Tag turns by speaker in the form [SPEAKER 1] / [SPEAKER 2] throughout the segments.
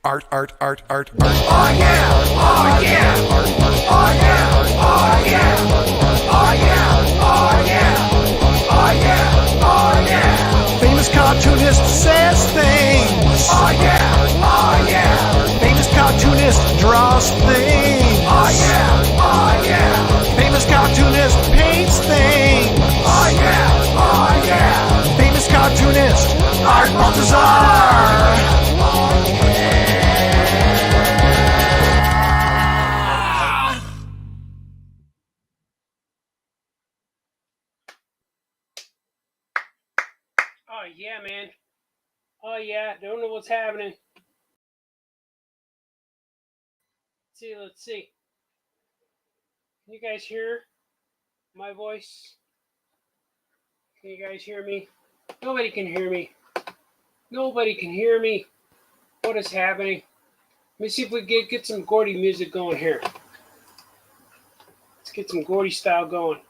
[SPEAKER 1] Art.
[SPEAKER 2] Oh yeah! Oh yeah! Oh yeah! Oh yeah! Oh yeah! Oh yeah! Oh yeah! Oh yeah!
[SPEAKER 3] Famous cartoonist says things.
[SPEAKER 2] Oh yeah! Oh yeah!
[SPEAKER 3] Famous cartoonist draws things.
[SPEAKER 2] Oh yeah! Oh yeah!
[SPEAKER 3] Famous cartoonist paints things.
[SPEAKER 2] Oh yeah! Oh yeah!
[SPEAKER 3] Famous cartoonist Art Balthazar.
[SPEAKER 4] Oh yeah, man. Oh yeah, don't know what's happening. Let's see. Can you guys hear my voice? Can you guys hear me? Nobody can hear me. Nobody can hear me. What is happening? Let me see if we get some Gordy music going here. Let's get some Gordy style going.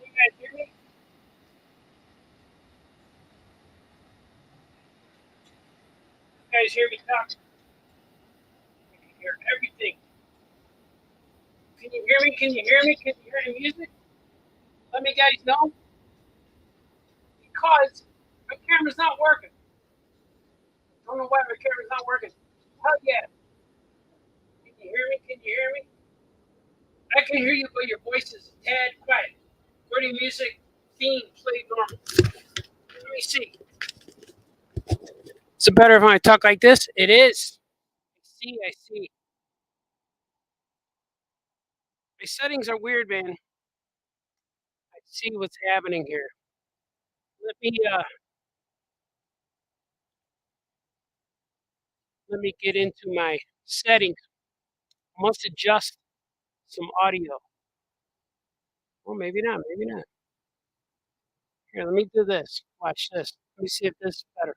[SPEAKER 4] Can you guys hear me? You guys hear me talk? I can hear everything. Can you hear me? Can you hear me? Can you hear the music? Let me guys know. Because my camera's not working. Don't know why my camera's not working. Hell yeah. Can you hear me? Can you hear me? I can hear you, but your voice is a tad quiet. Gordy music theme played normal. Let me see. Is it better if I talk like this? It is. I see. My settings are weird, man. I see what's happening here. Let me let me get into my settings. I must adjust some audio. Well, maybe not, maybe not. Here, let me do this. Watch this. Let me see if this is better.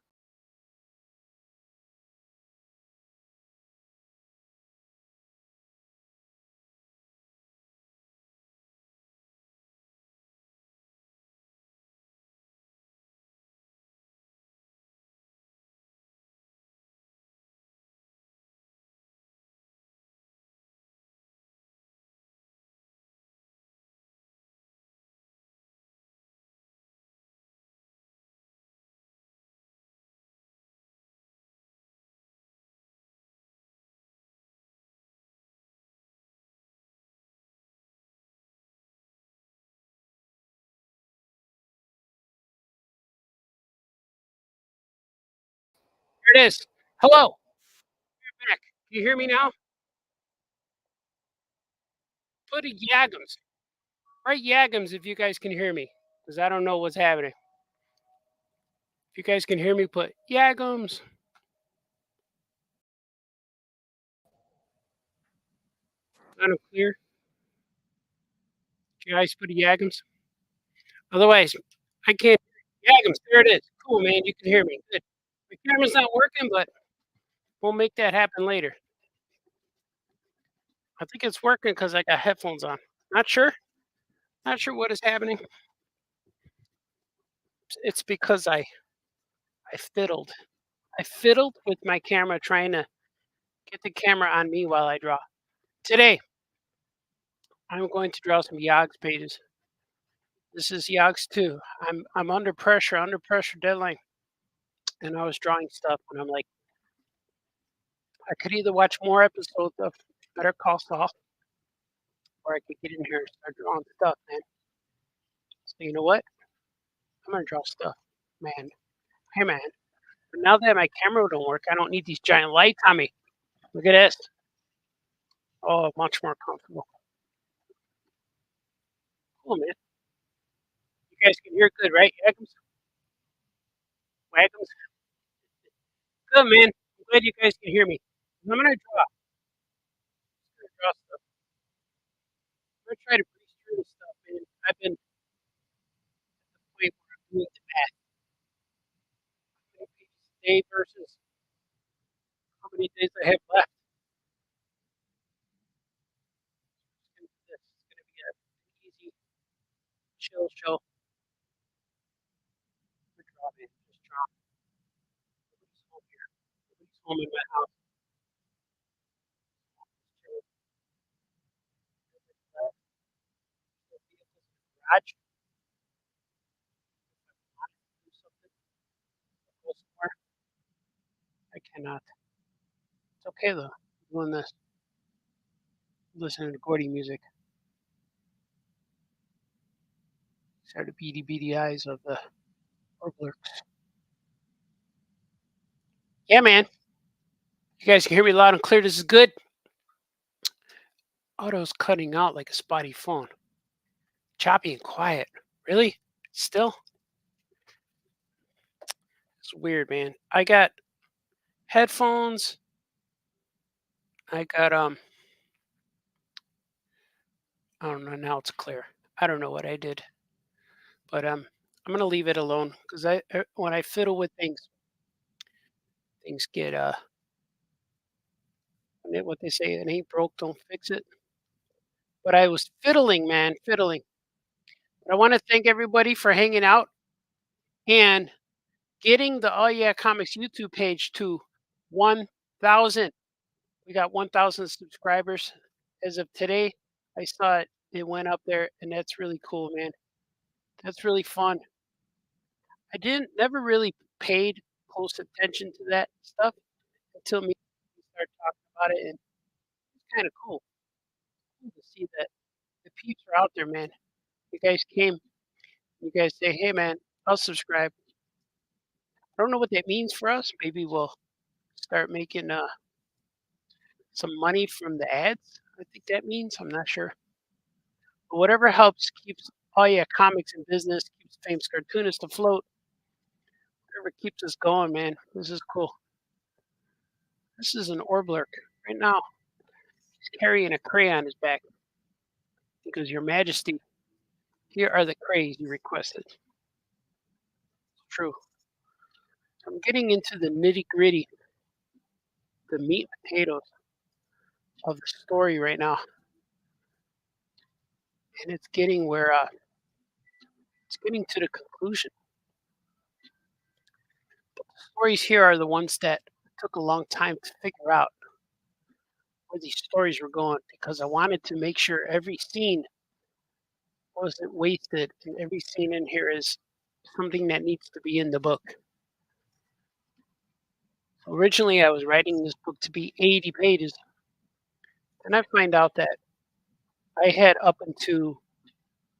[SPEAKER 4] Here it is. Hello. We're back. Can you hear me now? Put a Yagams. Write Yagams if you guys can hear me, because I don't know what's happening. If you guys can hear me, put Yagams. Kind of clear. Can you guys put a Yagams? Otherwise, I can't. Yagams, there it is. Cool, man. You can hear me. Good. The camera's not working, but we'll make that happen later. I think it's working because I got headphones on. Not sure. Not sure what is happening. It's because I fiddled. I fiddled with my camera trying to get the camera on me while I draw. Today, I'm going to draw some Yogs pages. This is Yogs 2. I'm under pressure deadline. And I was drawing stuff and I'm like, I could either watch more episodes of Better Call Saul before I could get in here and start drawing stuff, man. So you know what? I'm gonna draw stuff, man. Hey, man. But now that my camera don't work, I don't need these giant lights on me. Look at this. Oh, much more comfortable. Cool, man. You guys can hear good, right? Wagums? Wagums? Good, man. I'm glad you guys can hear me. I'm gonna draw stuff. I'm gonna try to breeze through this stuff, man. I've been at the point where I'm doing the math. How many pages a day versus how many days I have left. It's gonna be an easy, chill show. I'm gonna draw, man. Just draw. Nobody's home here. Nobody's home in my house. Just chill. Nobody's left. No vehicles in the garage. If I wanted to do something, or go somewhere, I cannot. It's okay though. I'm doing this, listening to Gordy music. These are the beady beady eyes of the warblers. Yeah, man. You guys can hear me loud and clear. This is good. Auto's cutting out like a spotty phone. Choppy and quiet. Really? Still? It's weird, man. I got headphones. I got I don't know, now it's clear. I don't know what I did. But I'm gonna leave it alone because when I fiddle with things, things get what they say, it ain't broke, don't fix it. But I was fiddling, man, fiddling. But I want to thank everybody for hanging out and getting the Oh Yeah Comics YouTube page to 1,000. We got 1,000 subscribers as of today. I saw it; it went up there, and that's really cool, man. That's really fun. I didn't never really paid close attention to that stuff until me started talking about it, and it's kind of cool to see that the peeps are out there, man. You guys came, you guys say, "Hey, man, I'll subscribe." I don't know what that means for us. Maybe we'll start making some money from the ads. I think that means. I'm not sure. But whatever helps keeps Oh Yeah Comics in business, keeps Famous Cartoonist afloat. Whatever keeps us going, man. This is cool. This is an Orblurk right now. He's carrying a cray on his back because Your Majesty, here are the crays you requested. It's true. I'm getting into the nitty gritty, the meat and potatoes of the story right now, and it's getting where it's getting to the conclusion. But the stories here are the ones that took a long time to figure out where these stories were going because I wanted to make sure every scene wasn't wasted and every scene in here is something that needs to be in the book. Originally, I was writing this book to be 80 pages, and I find out that I had up into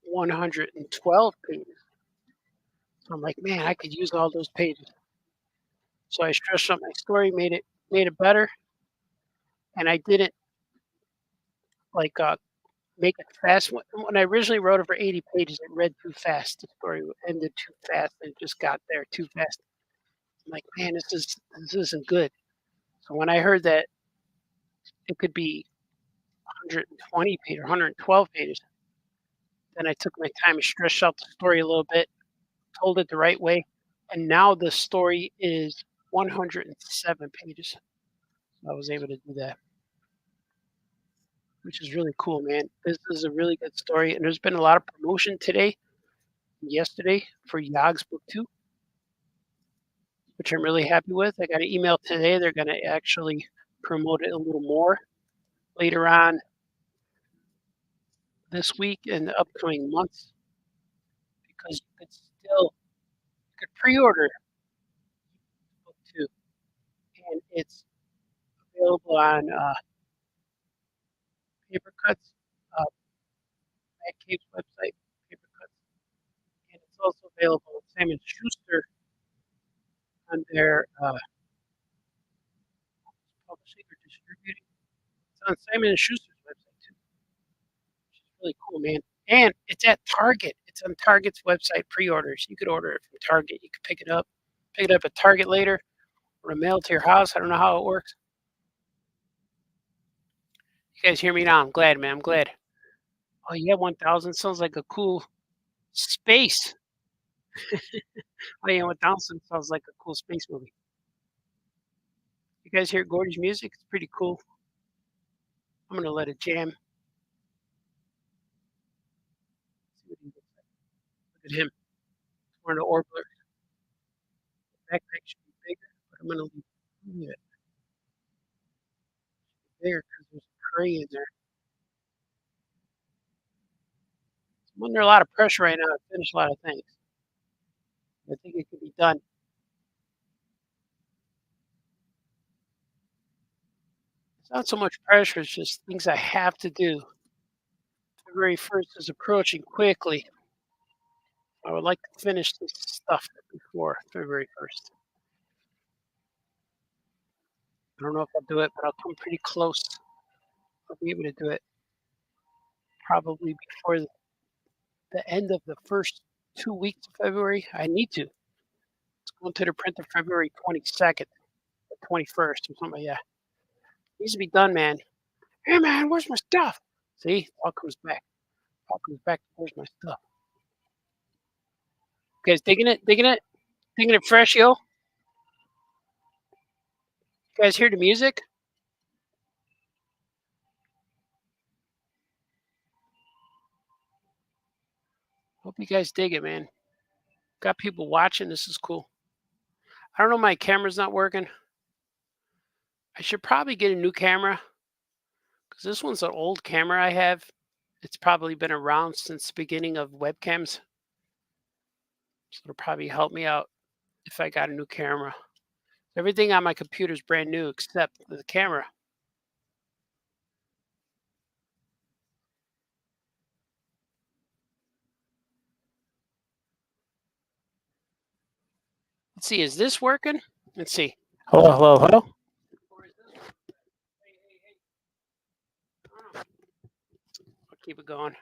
[SPEAKER 4] 112 pages. So I'm like, man, I could use all those pages. So I stressed out my story, made it better, and I didn't like make it fast. When I originally wrote it for 80 pages, it read too fast. The story ended too fast, and it just got there too fast. I'm like, man, this isn't good. So when I heard that it could be 120 pages or 112 pages, then I took my time and stretched out the story a little bit, told it the right way, and now the story is 107 pages. So I was able to do that, which is really cool, man. This is a really good story, and there's been a lot of promotion today, yesterday for Yog's book 2, which I'm really happy with. I got an email today. They're going to actually promote it a little more later on this week and the upcoming months because you could pre-order book 2, and it's available on paper cuts. Matt Cave's website, paper cuts, and it's also available at Simon Schuster on their publishing or distributing. It's on Simon and Schuster's website too, which is really cool, man. And it's at Target. It's on Target's website pre-orders. You could order it from Target. You could pick it up at Target later, or mail it to your house. I don't know how it works. You guys hear me now? I'm glad, man. I'm glad. Oh yeah, 1000 sounds like a cool space. Oh yeah, 1000 sounds like a cool space movie. You guys hear Gordy's music? It's pretty cool. I'm gonna let it jam. See what he looks like. Look at him. He's wearing an Orbler. The backpack should be bigger, but I'm gonna leave it there because there's a tray in there. I'm under a lot of pressure right now to finish a lot of things. I think it could be done. It's not so much pressure, it's just things I have to do. February 1st is approaching quickly. I would like to finish this stuff before February 1st. I don't know if I'll do it, but I'll come pretty close. I'll be able to do it probably before the end of the first 2 weeks of February. I need to. It's going to the printer February 22nd, or 21st, or something like that. It needs to be done, man. Hey, man, where's my stuff? See, it all comes back. All comes back. Where's my stuff? You guys digging it? Digging it? Digging it fresh, yo? You guys hear the music? Hope you guys dig it, man. Got people watching. This is cool. I don't know, my camera's not working. I should probably get a new camera because this one's an old camera I have. It's probably been around since the beginning of webcams. So it'll probably help me out if I got a new camera. Everything on my computer is brand new except the camera. Let's see, is this working? Let's see. Hello, hello, hello. I'll keep it going.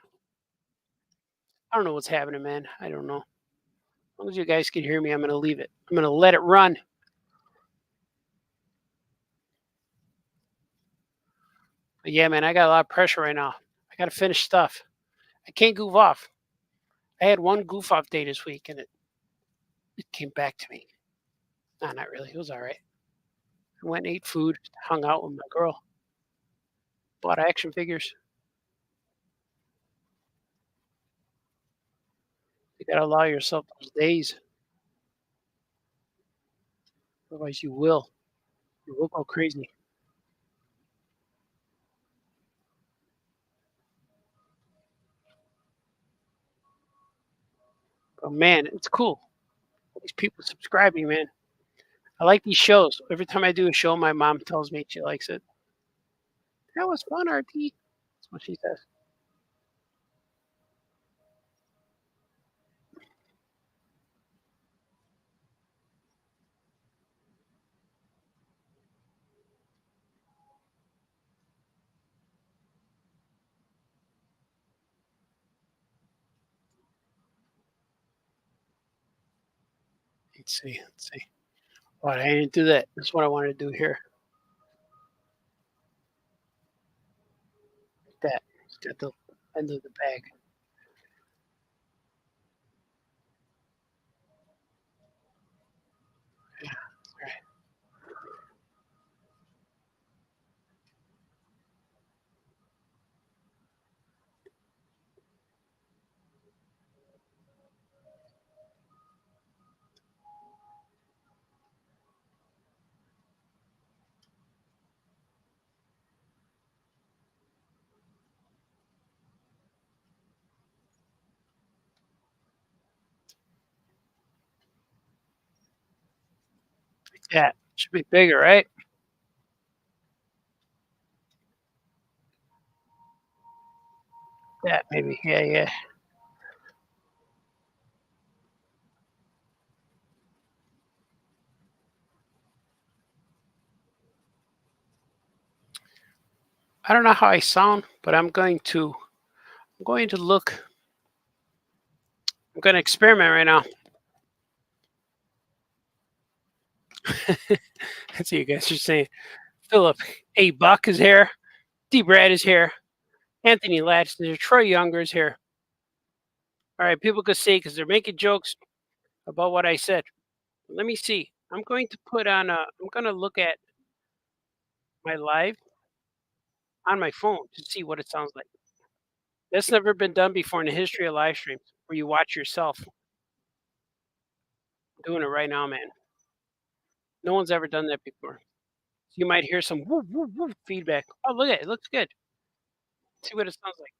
[SPEAKER 4] I don't know what's happening, man. I don't know. As long as you guys can hear me, I'm going to leave it. I'm going to let it run. But yeah, man, I got a lot of pressure right now. I got to finish stuff. I can't goof off. I had one goof off day this week, and it came back to me. Nah, not really. It was all right. I went and ate food, hung out with my girl, bought action figures. You got to allow yourself those days. Otherwise, you will. You will go crazy. But man, it's cool. These people subscribing, man. I like these shows. Every time I do a show, my mom tells me she likes it. That was fun, Artie. That's what she says. Let's see. Let's see. But I didn't do that. That's what I wanted to do here. Like that. It's at the end of the bag. Yeah. All right. Like that. Should be bigger, right? that maybe. Yeah, yeah. I don't know how I sound, but I'm going to look. I'm going to experiment right now. That's what you guys are saying. Philip A. Buck is here. D. Brad is here. Anthony Latch is here. Troy Younger is here. All right, people could say because they're making jokes about what I said. Let me see. I'm going to put on a. I'm going to look at my live on my phone to see what it sounds like. That's never been done before in the history of live streams where you watch yourself. I'm doing it right now, man. No one's ever done that before. So you might hear some woo, woo, woo feedback. Oh, look at it. It looks good. See what it sounds like.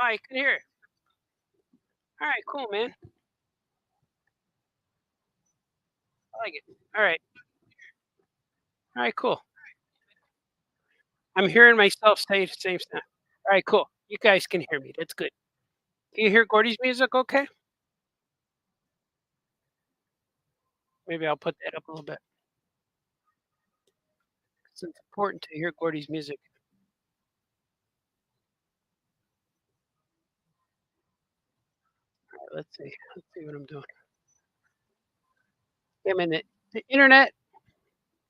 [SPEAKER 4] Oh, you can hear it. All right, cool, man. I like it. All right, cool. I'm hearing myself say the same stuff. All right, cool. You guys can hear me. That's good. Can you hear Gordy's music okay? Maybe I'll put that up a little bit. It's important to hear Gordy's music. All right, let's see. Let's see what I'm doing. I mean, the internet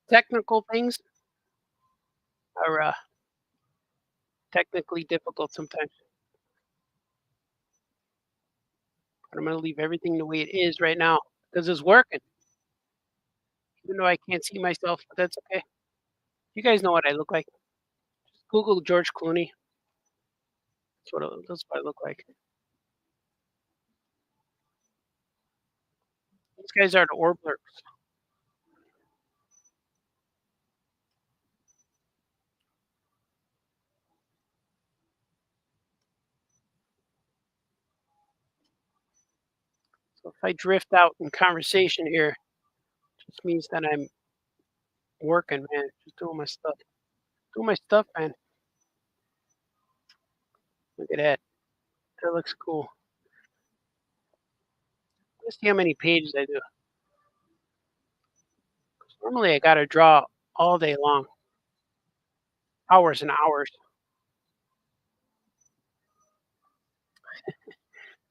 [SPEAKER 4] technical things are technically difficult sometimes. But I'm going to leave everything the way it is right now because it's working. Even though I can't see myself, but that's okay. You guys know what I look like. Just Google George Clooney. That's what I look like. These guys are the Orblers. So if I drift out in conversation here, it just means that I'm working, man. Just doing my stuff. Doing my stuff, man. Look at that. That looks cool. Let's see how many pages I do. 'Cause normally I gotta draw all day long, hours and hours.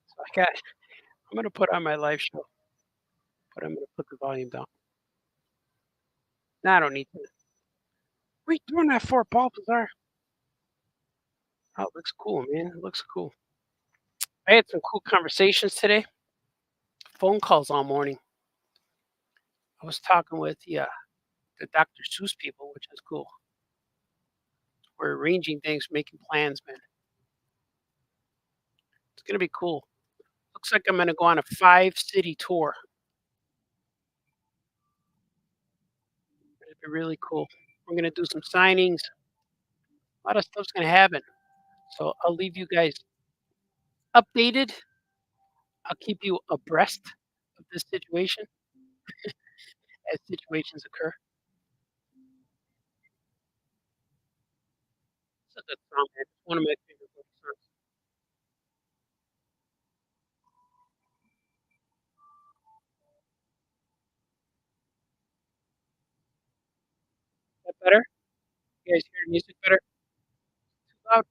[SPEAKER 4] So I'm gonna put on my live show, but I'm gonna put the volume down. No, I don't need to. What are you doing that for, Paul Bazaar? Oh, it looks cool, man. It looks cool. I had some cool conversations today. Phone calls all morning. I was talking with the Dr. Seuss people, which is cool. We're arranging things, making plans, man. It's gonna be cool. Looks like I'm gonna go on a 5-city tour. It'll be really cool. We're gonna do some signings. A lot of stuff's gonna happen. So I'll leave you guys updated. I'll keep you abreast of this situation as situations occur. It's a good song, man. It's one of my favorite songs. Is that better? You guys hear the music better? Too loud?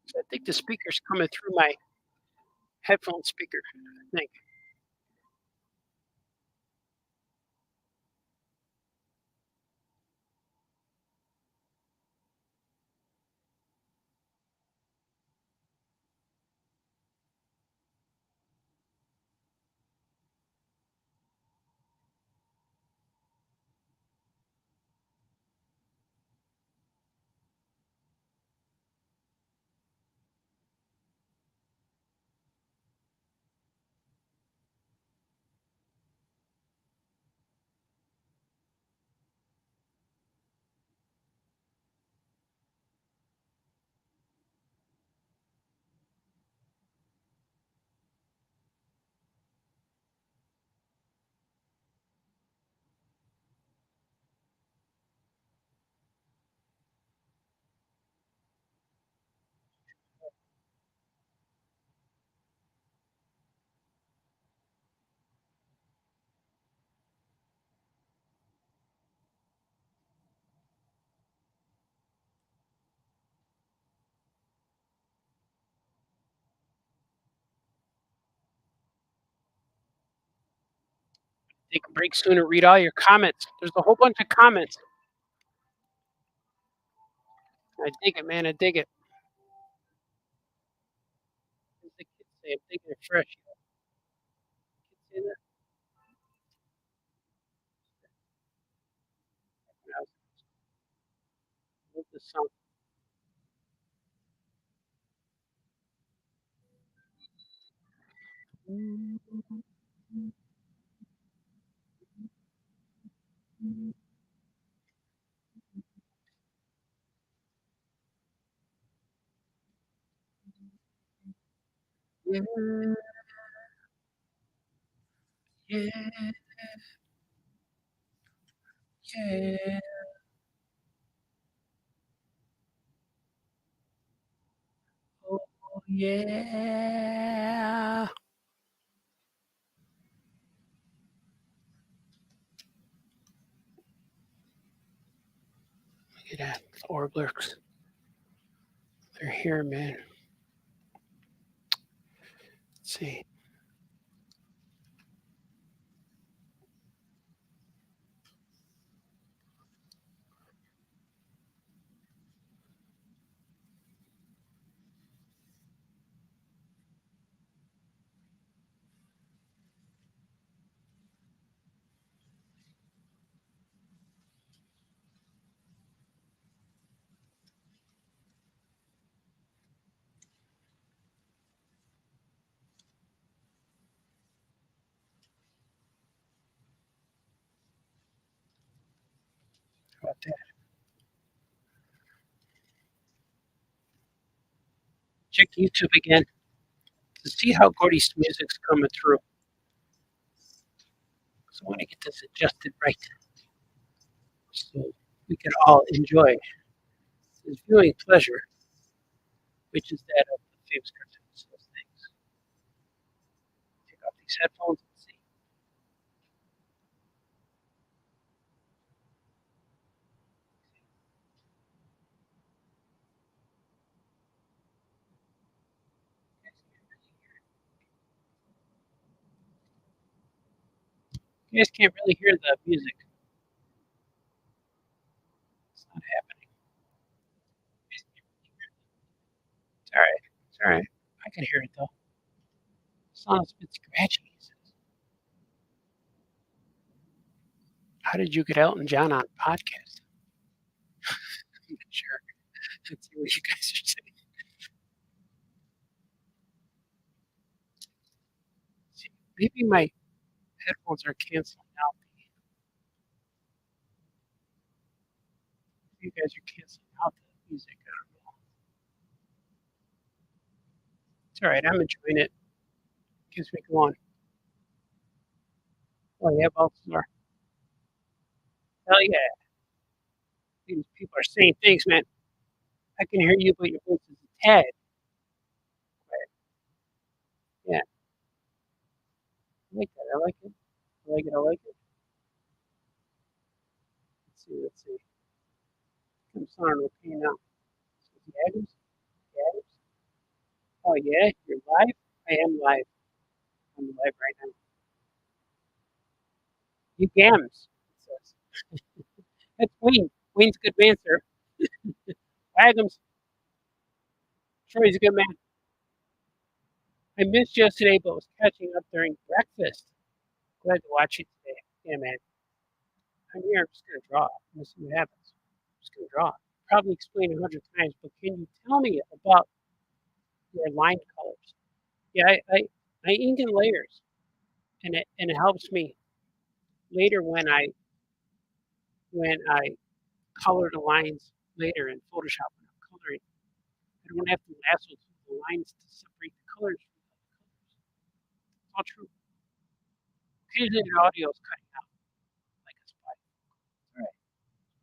[SPEAKER 4] So I think the speaker's coming through my headphone speaker. I think. take a break soon and read all your comments. There's a whole bunch of comments. I dig it, man. I dig it. As the kids say, I'm digging it fresh. Kids say that. I love this song. Yeah, yeah, yeah. Oh, yeah. Look at that. The Orblers. They're here, man. Let's see. How about that? Check YouTube again to see how Gordy's music's coming through. So I want to get this adjusted right so we can all enjoy his viewing pleasure, which is that of the famous cartoonist those things. Take off these headphones and see. You guys can't really hear the music. It's not happening. It's all right. It's all right. I can hear it though. It sounds a bit scratchy. He says. How did you get Elton John on podcast? I'm not sure. Let's see what you guys are saying. See, maybe my headphones are canceling out. You guys are canceling out the music. I don't know. It's all right. I'm enjoying it. Keeps me going. Oh yeah, Balthazar. Hell yeah. These people are saying things, man. I can hear you, but your voice is a tad quiet. Yeah, I like that. I like it. I like it. I like it. Let's see. Let's see. I'm sounding okay now. So the Adams. The Adams. Oh yeah, you're live. I am live. I'm live right now. You gams. It says. That's Wayne. Wayne's a good man, sir. Adams. Troy's a good man. I missed yesterday, but was catching up during breakfast. Glad to watch it today. Yeah, man. I'm here. I'm just gonna draw. We'll see what happens. I'm just gonna draw. Probably explained 100 times, but can you tell me about your line colors? Yeah, I ink in layers, and it helps me later when I color the lines later in Photoshop when I'm coloring. I don't have to lasso through the lines to separate the colors from the other colors. It's all true. Occasionally the audio is cutting out like a spot. All right,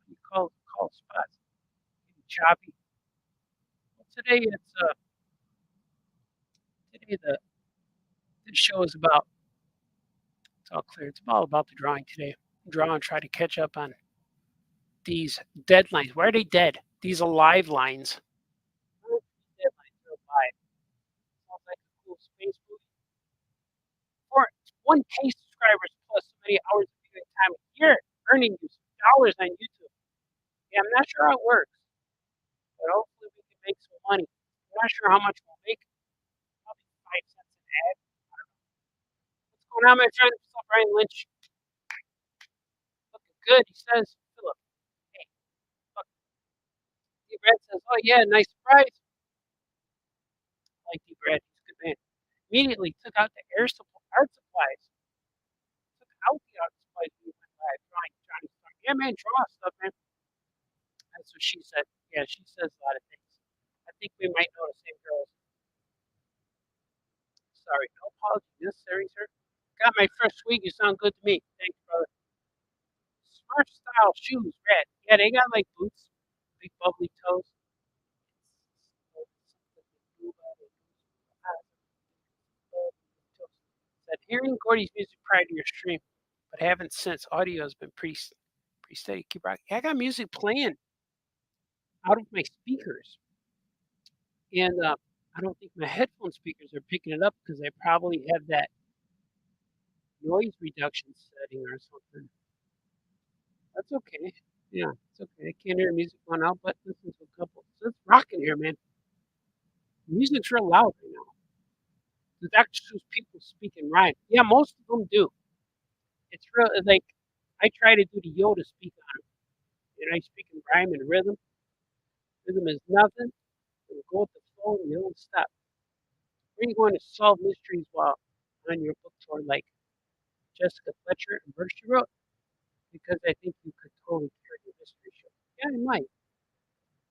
[SPEAKER 4] you call spots. Getting choppy. Well, today the this show is about. It's all clear. It's all about the drawing today. Draw and try to catch up on these dead lines. Why are they dead? These alive lines. Dead lines are alive. Sounds like a cool space movie. For 1K subscribers plus, so many hours of viewing time a year, earning you some dollars on YouTube. Yeah, I'm not sure how it works, but hopefully we can make some money. I'm not sure how much we'll make. Probably 5 cents an ad. What's going on, my friend? What's up, Brian Lynch? Looking good, he says. Philip, hey, look. D. Brad says, oh yeah, nice surprise. I like D. Brad, he's a good man. Immediately took out the art supplies. Took out the art supplies when we went live. Drawing Johnny Storm. Yeah, man, draw stuff, man. That's what she said. Yeah, she says a lot of things. I think we might know the same girls. Sorry, no apology necessary, sir. Got my first swig. You sound good to me. Thanks, brother. Smart style shoes, red. Yeah, they got like boots, big bubbly toes. Said hearing Gordy's music prior to your stream, but haven't since. Audio has been pretty steady. Keep rocking. Yeah, I got music playing out of my speakers, and I don't think my headphone speakers are picking it up because I probably have that noise reduction setting or something. That's okay. Yeah, it's okay. I can't hear music going out, but listen to a couple. So it's rocking here, man. Music's real loud right now. There's actually people speaking rhyme. Yeah, most of them do. It's real. It's like I try to do the Yoda speak on them. And I speak in rhyme and rhythm. Rhythm is nothing. You go with the flow and you don't stop. Where are you going to solve mysteries while on your book tour like Jessica Fletcher and verse you wrote? Because I think you could totally carry a mystery show. Yeah, I might.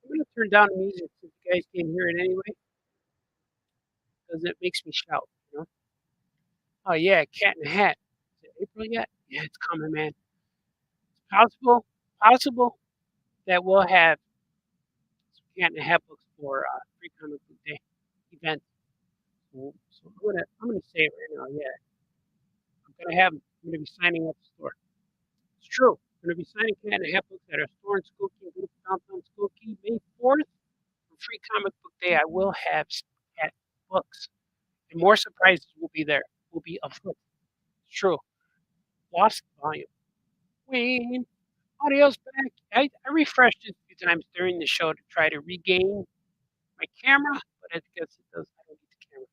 [SPEAKER 4] I'm gonna turn down the music so you guys can hear it anyway, because it makes me shout. You know? Oh yeah, Cat in the Hat. Is it April yet? Yeah, it's coming, man. It's possible that we'll have some Cat in the Hat books for Free Comic Book Day event. So I'm gonna say it right now. Yeah, I'm gonna be signing up the store. It's true. I'm gonna be signing Cat in the Hat books at our store in Skokie, beautiful downtown Skokie, May 4th. For Free Comic Book Day, I will have Cat books. And more surprises will be there. Will be afoot. It's true. Lost volume. Wayne, audio's back. I refreshed it a few times during the show to try to regain my camera, but I guess it does. I don't need the camera.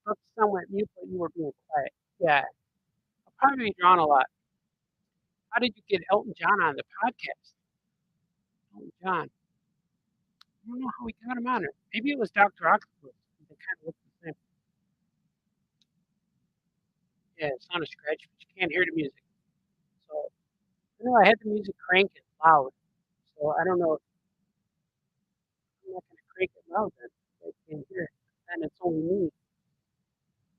[SPEAKER 4] But somewhat mute, but you were being quiet. Yeah, I'll probably be drawn a lot. How did you get Elton John on the podcast? Elton John. I don't know how we got him on it. Maybe it was Dr. Octopus. They kind of look the same. Yeah, it's not a scratch, but you can't hear the music. So, I had the music cranking loud. So I don't know if I'm not going to crank it loud then. I can't hear it. Then it's only me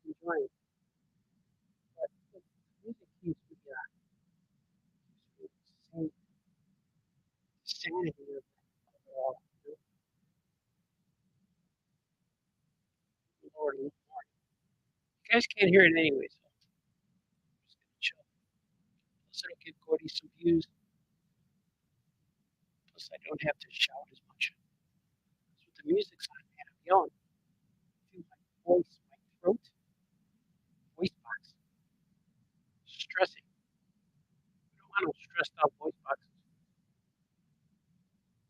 [SPEAKER 4] enjoying. But the music keeps me same sanity of it all. Lord, you guys can't hear it anyway, so I'm just going to chill. Plus, it'll give Gordy some views. Plus, I don't have to shout as much. That's what the music's on, man. I'm yelling. I feel my voice, my throat, voice box. Stressing. I don't want no stressed out voice boxes.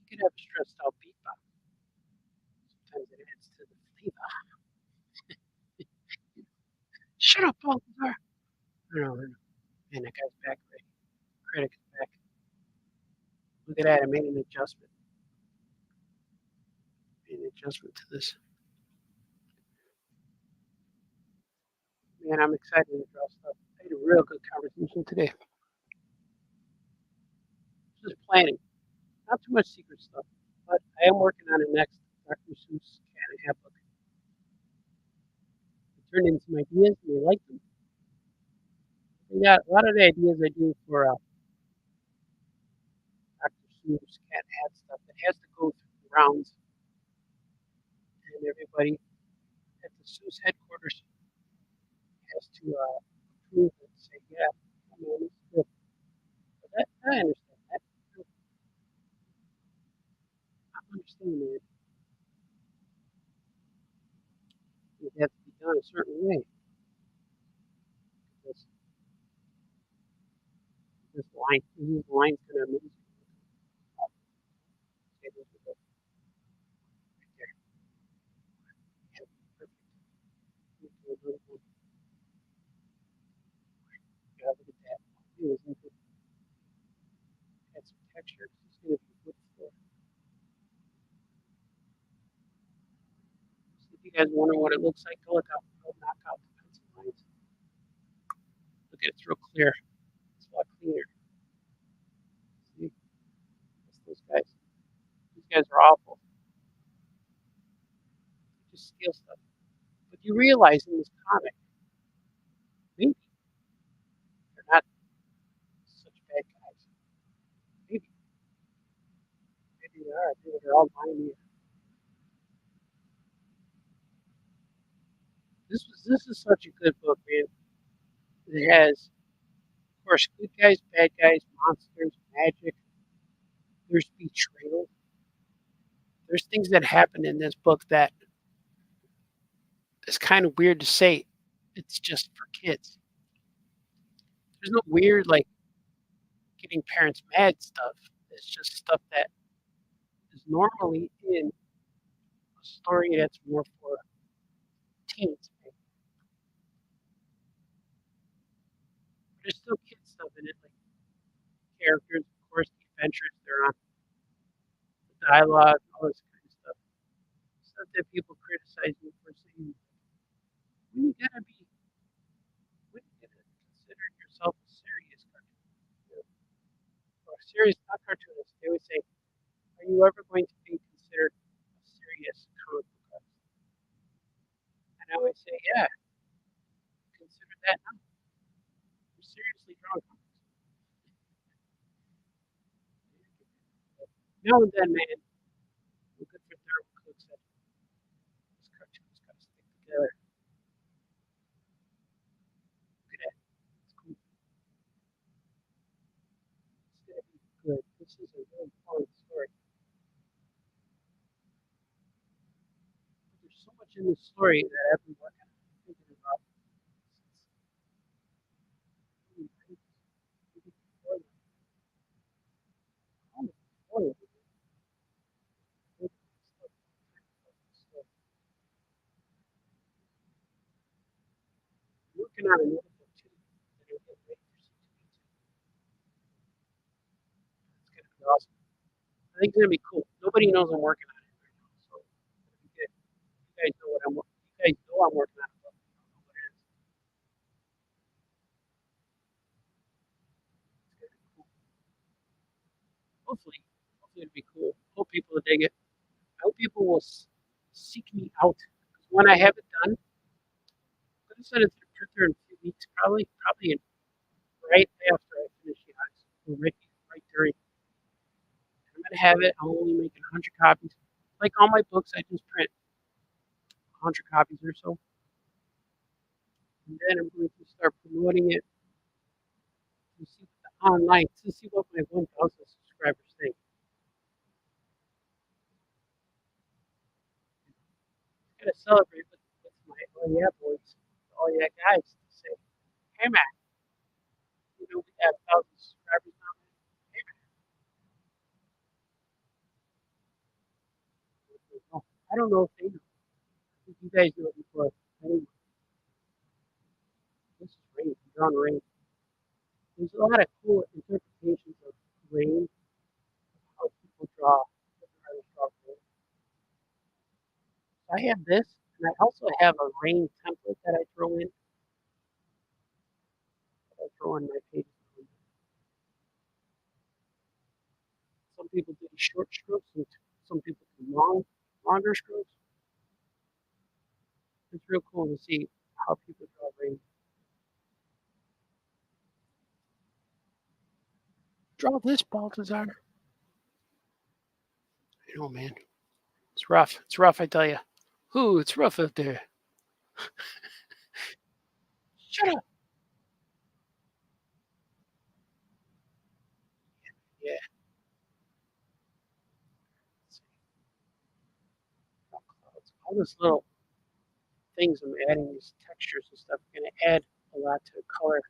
[SPEAKER 4] You could have a stressed out beat box. Sometimes it adds to the flavor. Shut up, Balthazar. I know. Man, that guy's back already. Critic is back. Look at that. I made an adjustment. To this. Man, I'm excited to draw stuff. I had a real good conversation today. Just planning. Not too much secret stuff. But I am working on the next Dr. Seuss Cat and Hat book. I turned in some ideas and they like them. And yeah, a lot of the ideas I do for Dr. Seuss Cat and Hat stuff, it has to go through the rounds. And everybody at the Seuss headquarters has to approve it and say, yeah, I mean, it's good. But I understand that. I understand that it has to be done a certain way. Because this line. This line's gonna amaze you. Okay, there's the book right there. Yep, perfect. Move to another one. Yeah, look at that. It was like it had some texture. It's gonna be wood floor. So if you guys wonder what it looks like, go look out. Go knock out the pencil lines. Look at it, it's real clear. It's a lot cleaner. See? That's those guys. These guys are awful. They just steal stuff. But you realize in this comic, maybe they're not such bad guys. Maybe. Maybe they are. Maybe they're all lying here. This is such a good book, man. It has, of course, good guys, bad guys, monsters, magic. There's betrayal. There's things that happen in this book that is kind of weird to say. It's just for kids. There's no weird like getting parents mad stuff. It's just stuff that is normally in a story that's more for teens. Maybe. There's still kid stuff in it, like characters, of course, the adventures they're on, the dialogue, all this kind of stuff. Stuff that people criticize you for saying, when you gotta be, when you gotta consider yourself a serious cartoon, you know, or serious, not cartoonist. They would say, are you ever going to be considered a serious comic book artist? And I always say, yeah, consider that now. You're seriously drawing comics. Now and then, man, we're good for Darwin Cook said, this cartoon's gotta stick together. Look at that. It's cool. It's gonna be good. This is a really fun story. But there's so much in this story that I've been working on, thinking about since maybe before that. Almost before that. Working on another book too. That I'm getting ready for It's gonna be awesome. I think it's gonna be cool. Nobody knows I'm working on it right now, so it'll be good. You guys know what I'm working. You guys know I'm working on a book. You don't know what it is. It's gonna be cool. Hopefully, hopefully it'll be cool. Hope people will dig it. I hope people will seek me out. Because when I have it done, I'm gonna send it to the printer in a few weeks, probably right after I finish the odds, or right during. I'm gonna have it. I'm only making 100 copies. Like all my books, I just print 100 copies or so, and then I'm going to start promoting it to see online to see what my 1,000 subscribers think. I'm gonna celebrate with my oh yeah boys, oh yeah guys. To say, hey man, we have 1,000 subscribers now. Hey man, I don't know if they know. I think you guys know it before. Anyway, this is rain. I'm drawing rain. There's a lot of cool interpretations of rain, how people draw, different artists draw rain. So I have this, and I also have a rain template that I throw in my pages. Some people do short strokes, and some people do longer strokes. It's real cool to see how people draw rain. Draw this, Baltazar. I know, man. It's rough. It's rough, I tell you. Ooh, it's rough out there. Shut up. Yeah. All this little things I'm adding, these textures and stuff, are going to add a lot to the color.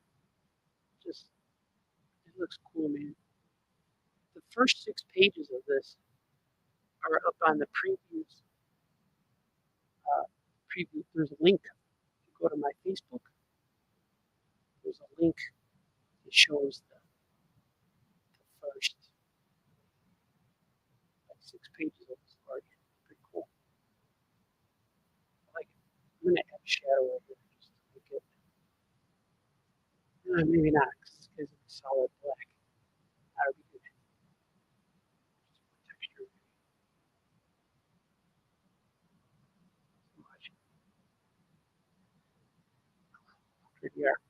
[SPEAKER 4] Just looks cool, man. The first 6 pages of this are up on the previews. Preview. There's a link. If you go to my Facebook, there's a link that shows the first 6 pages of the story. Pretty cool. I like it. I'm gonna add a shadow over it just to make it. Maybe not, because it's solid black. That would be good. Just more texture. Much. Pretty are.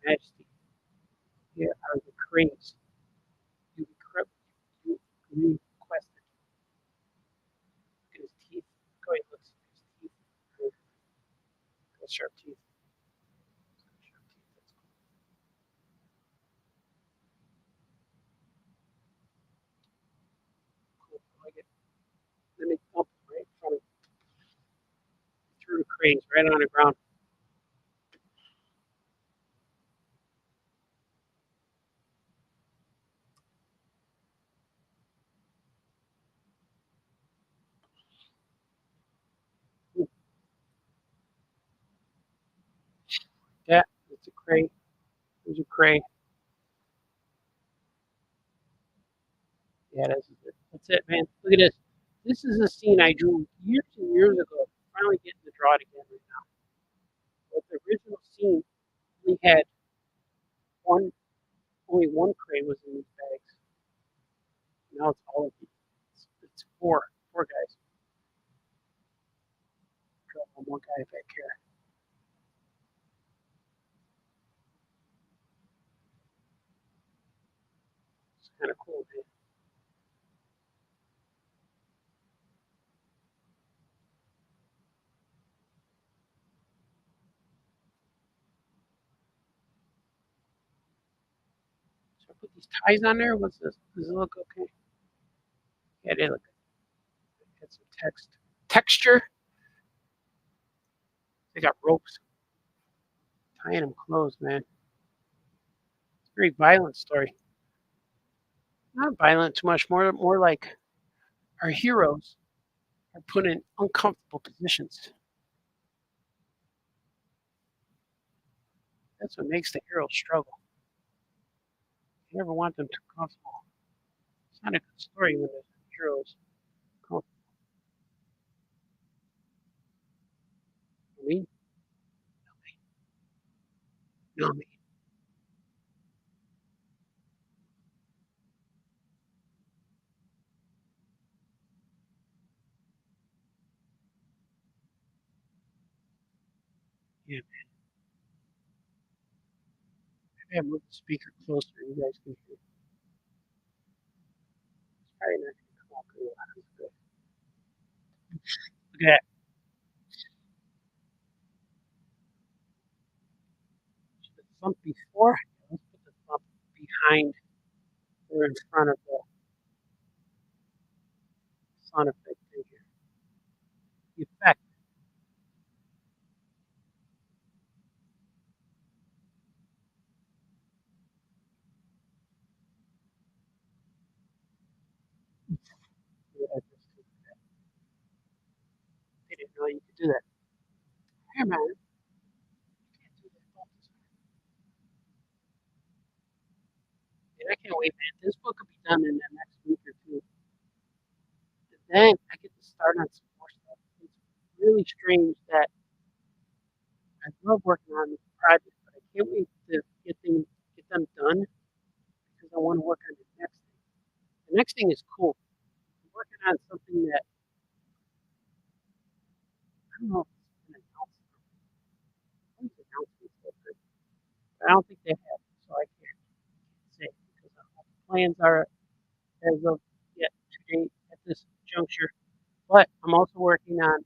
[SPEAKER 4] Majesty. Here are the cranes. You requested. Look at his teeth. Go ahead, look at his teeth. Got sharp teeth. Sharp teeth. That's cool. Cool. I like it. Then they dump it right in front of through the cranes right on the ground. Yeah, it's a crane. There's a crane. Yeah, that's it, man. Look at this. This is a scene I drew years and years ago. Finally getting to draw it again right now. But the original scene, we had one, only one crane was in these bags. Now it's all of these. It's four guys. Draw one guy back here. It's kind of cool, man. So I put these ties on there. What's this? Does it look okay? Yeah, they look good. Got some texture. They got ropes tying them closed, man. It's a very violent story. Not violent too much, more like our heroes are put in uncomfortable positions. That's what makes the heroes struggle. You never want them too comfortable. It's not a good story when the heroes comfortable. Me? No, me. Yeah, maybe I move the speaker closer. You guys can hear. It's probably not going to come out good. Look at that. The thump before. Let's put the thump behind or in front of the sound effect thing here. The effect. Yeah, they didn't know you could do that. Hey, man. You can't do that. And I can't wait, man. This book will be done in the next week or two. And then I get to start on some more stuff. It's really strange that I love working on this project, but I can't wait to get them done because I want to work on the next thing. The next thing is cool. I'm working on something that I don't know if it's an announcement. These announcements are good, but I don't think they have, so I can't say because the plans are as of yet today at this juncture. But I'm also working on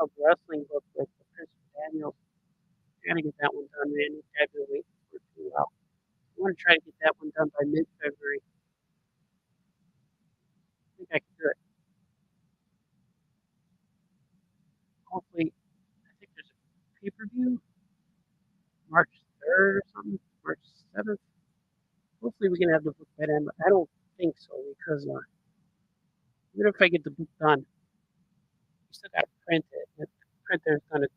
[SPEAKER 4] a wrestling book with the Prince Daniels. I gotta get that one done, man. I've been waiting for it too well. I want to try to get that one done by mid-February. I think I can do it. 3rd or something, March 7th. Hopefully we can have the book by then, but I don't think so because even if I get the book done, we still got to print it. The printer is going to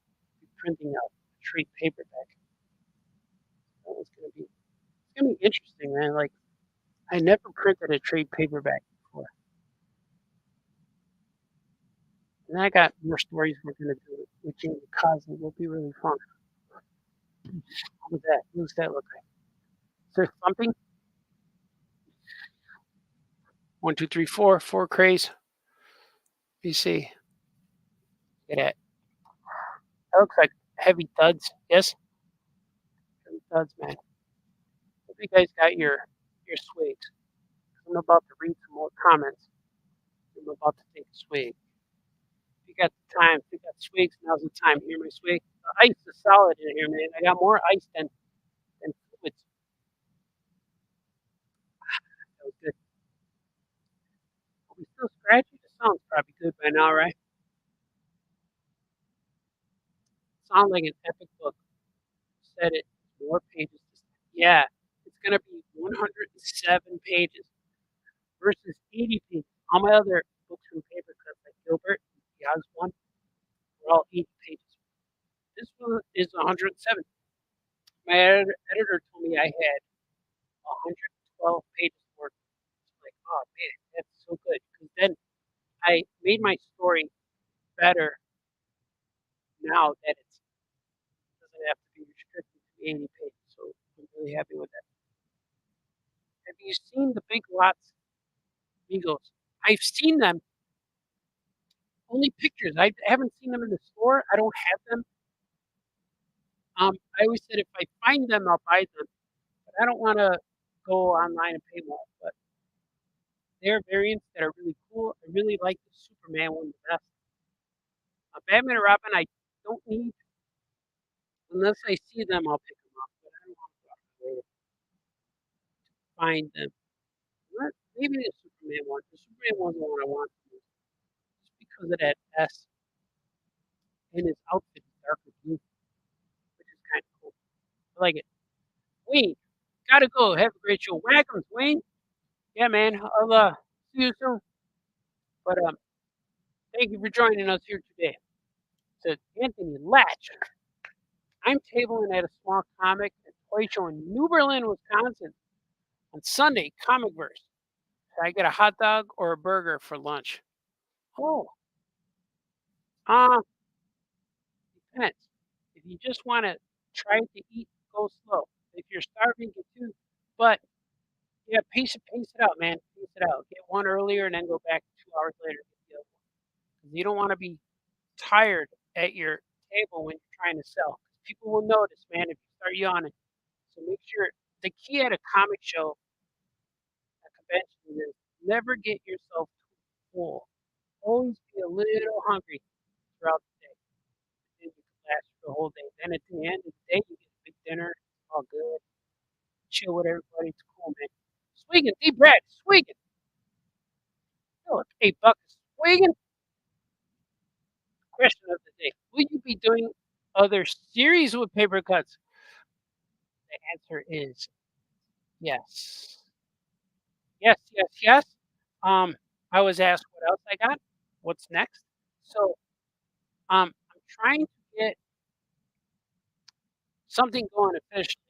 [SPEAKER 4] be printing out a trade paperback. So it's gonna be interesting, man. Like I never printed a trade paperback before, and I got more stories we're gonna do with Jamie Cosby. Will be really fun. What was that? What does that look like? Is there something? 1, 2, 3, 4, 4 crays. Let me see. Look at that. That looks like heavy thuds. Yes, heavy thuds, man. Hope you guys got your swigs. I'm about to read some more comments. I'm about to take a swig. If you got the time, if you got swigs, now's the time. Hear my swig. The ice is solid in here, man. I got more ice than fluids. That was good. Are we still scratchy? The sound's probably good by now, right? Sound like an epic book. Said it. More pages. Yeah, it's gonna be 107 pages versus 80 pages. All my other books from paper cuts, like Gilbert, the Oz one, were all 80 pages. This one is 107. My editor told me I had 112 pages worth. Like, oh man, that's so good. Because then I made my story better now that it doesn't have to be restricted to 80 pages. So I'm really happy with that. Have you seen the Big Lots Migos? I've seen them, only pictures. I haven't seen them in the store. I don't have them. I always said if I find them, I'll buy them. But I don't want to go online and pay more. But there are variants that are really cool. I really like the Superman one the best. Batman and Robin, I don't need unless I see them. I'll pick them up. But I don't want to go out of my way to find them. Maybe the Superman one. The Superman one's the one I want the most, just because of that S and his outfit is darker blue, which is kind of cool. I like it. Wayne, gotta go. Have a great show. Whackums, Wayne. Yeah, man. I'll see you soon. But thank you for joining us here today. To Anthony Latch. I'm tabling at a small comic and toy show in New Berlin, Wisconsin on Sunday, Comicverse. Should I get a hot dog or a burger for lunch? Oh, uh, depends. If you just want to try to eat, go slow. If you're starving, get two. But yeah, pace it out, man. Pace it out. Get one earlier and then go back 2 hours later. Get the other one. 'Cause you don't want to be tired at your table when you're trying to sell. People will notice, man, if you start yawning. So make sure the key at a comic show, a convention, is never get yourself too full. Always be a little hungry throughout the day. Then you can last for the whole day. Then at the end of the day, you get a big dinner. It's all good. Chill with everybody. It's cool, man. Swiggin', deep breath. Swiggin'. Philip, $8. Swiggin'. Question of the day: will you be doing other series with paper cuts? The answer is yes. Yes, yes, yes. I was asked what else I got. What's next? So, I'm trying to get something going officially.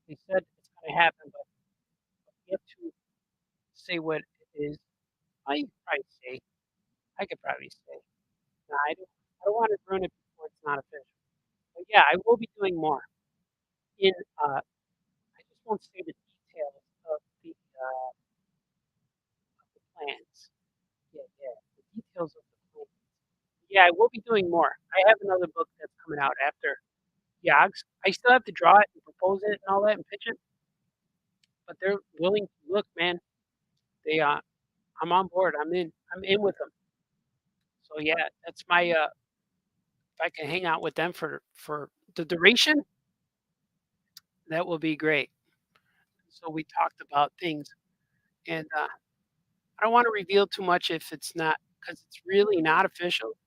[SPEAKER 4] They said it's gonna happen, but yet to say what it is. I could probably say. I could probably say. No, I don't want to ruin it before it's not official. But yeah, I will be doing more. In I just won't say the details of the plans. Yeah, yeah, the details of the plans. Yeah, I will be doing more. I have another book that's coming out after Yogs. I still have to draw it and propose it and all that and pitch it, but they're willing to look, man. They I'm on board. I'm in with them. So yeah, that's my if I can hang out with them for the duration, that will be great. So we talked about things, and I don't want to reveal too much if it's not because it's really not official.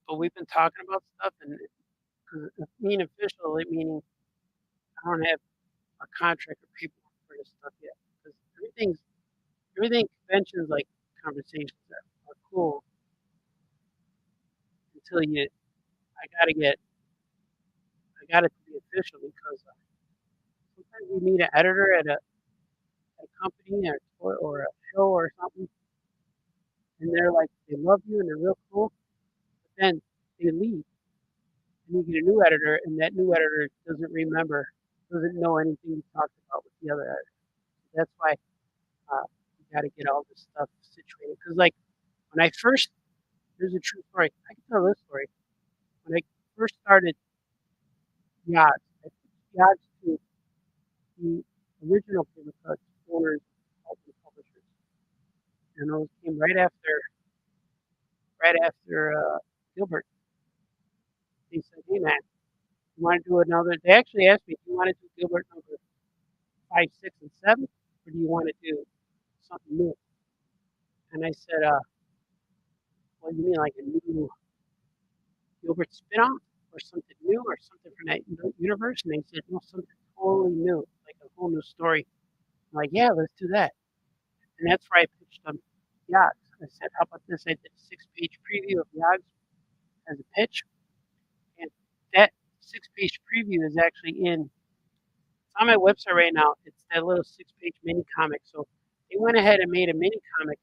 [SPEAKER 4] But we've been talking about stuff, and being official, it meaning I don't have a contract or paperwork for this stuff yet because everything conventions like conversations are cool until I got it to be official because sometimes we meet an editor at a company or a show or something, and they're like they love you and they're real cool, but then they leave and you get a new editor, and that new editor doesn't know anything you talked about with the other editor. That's why you got to get all this stuff situated. Because like when I first, here's a true story. I can tell this story. When I first started yachts, I pitched yachts to the original paper cut owners and publishers, and those came right after Gilbert. They said, "Hey man, you want to do another?" They actually asked me, "Do you want to do Gilbert number 5, 6, and 7, or do you want to do something new?" And I said, "What do you mean, like a new Gilbert spinoff, or something new, or something from that universe?" And they said, "No, something totally new, like a whole new story." I'm like, "Yeah, let's do that." And that's where I pitched them Yachts. I said, "How about this?" I did a 6-page preview of Yachts as a pitch, and that 6-page preview is actually it's on my website right now. It's that little 6-page mini comic. So they went ahead and made a mini comic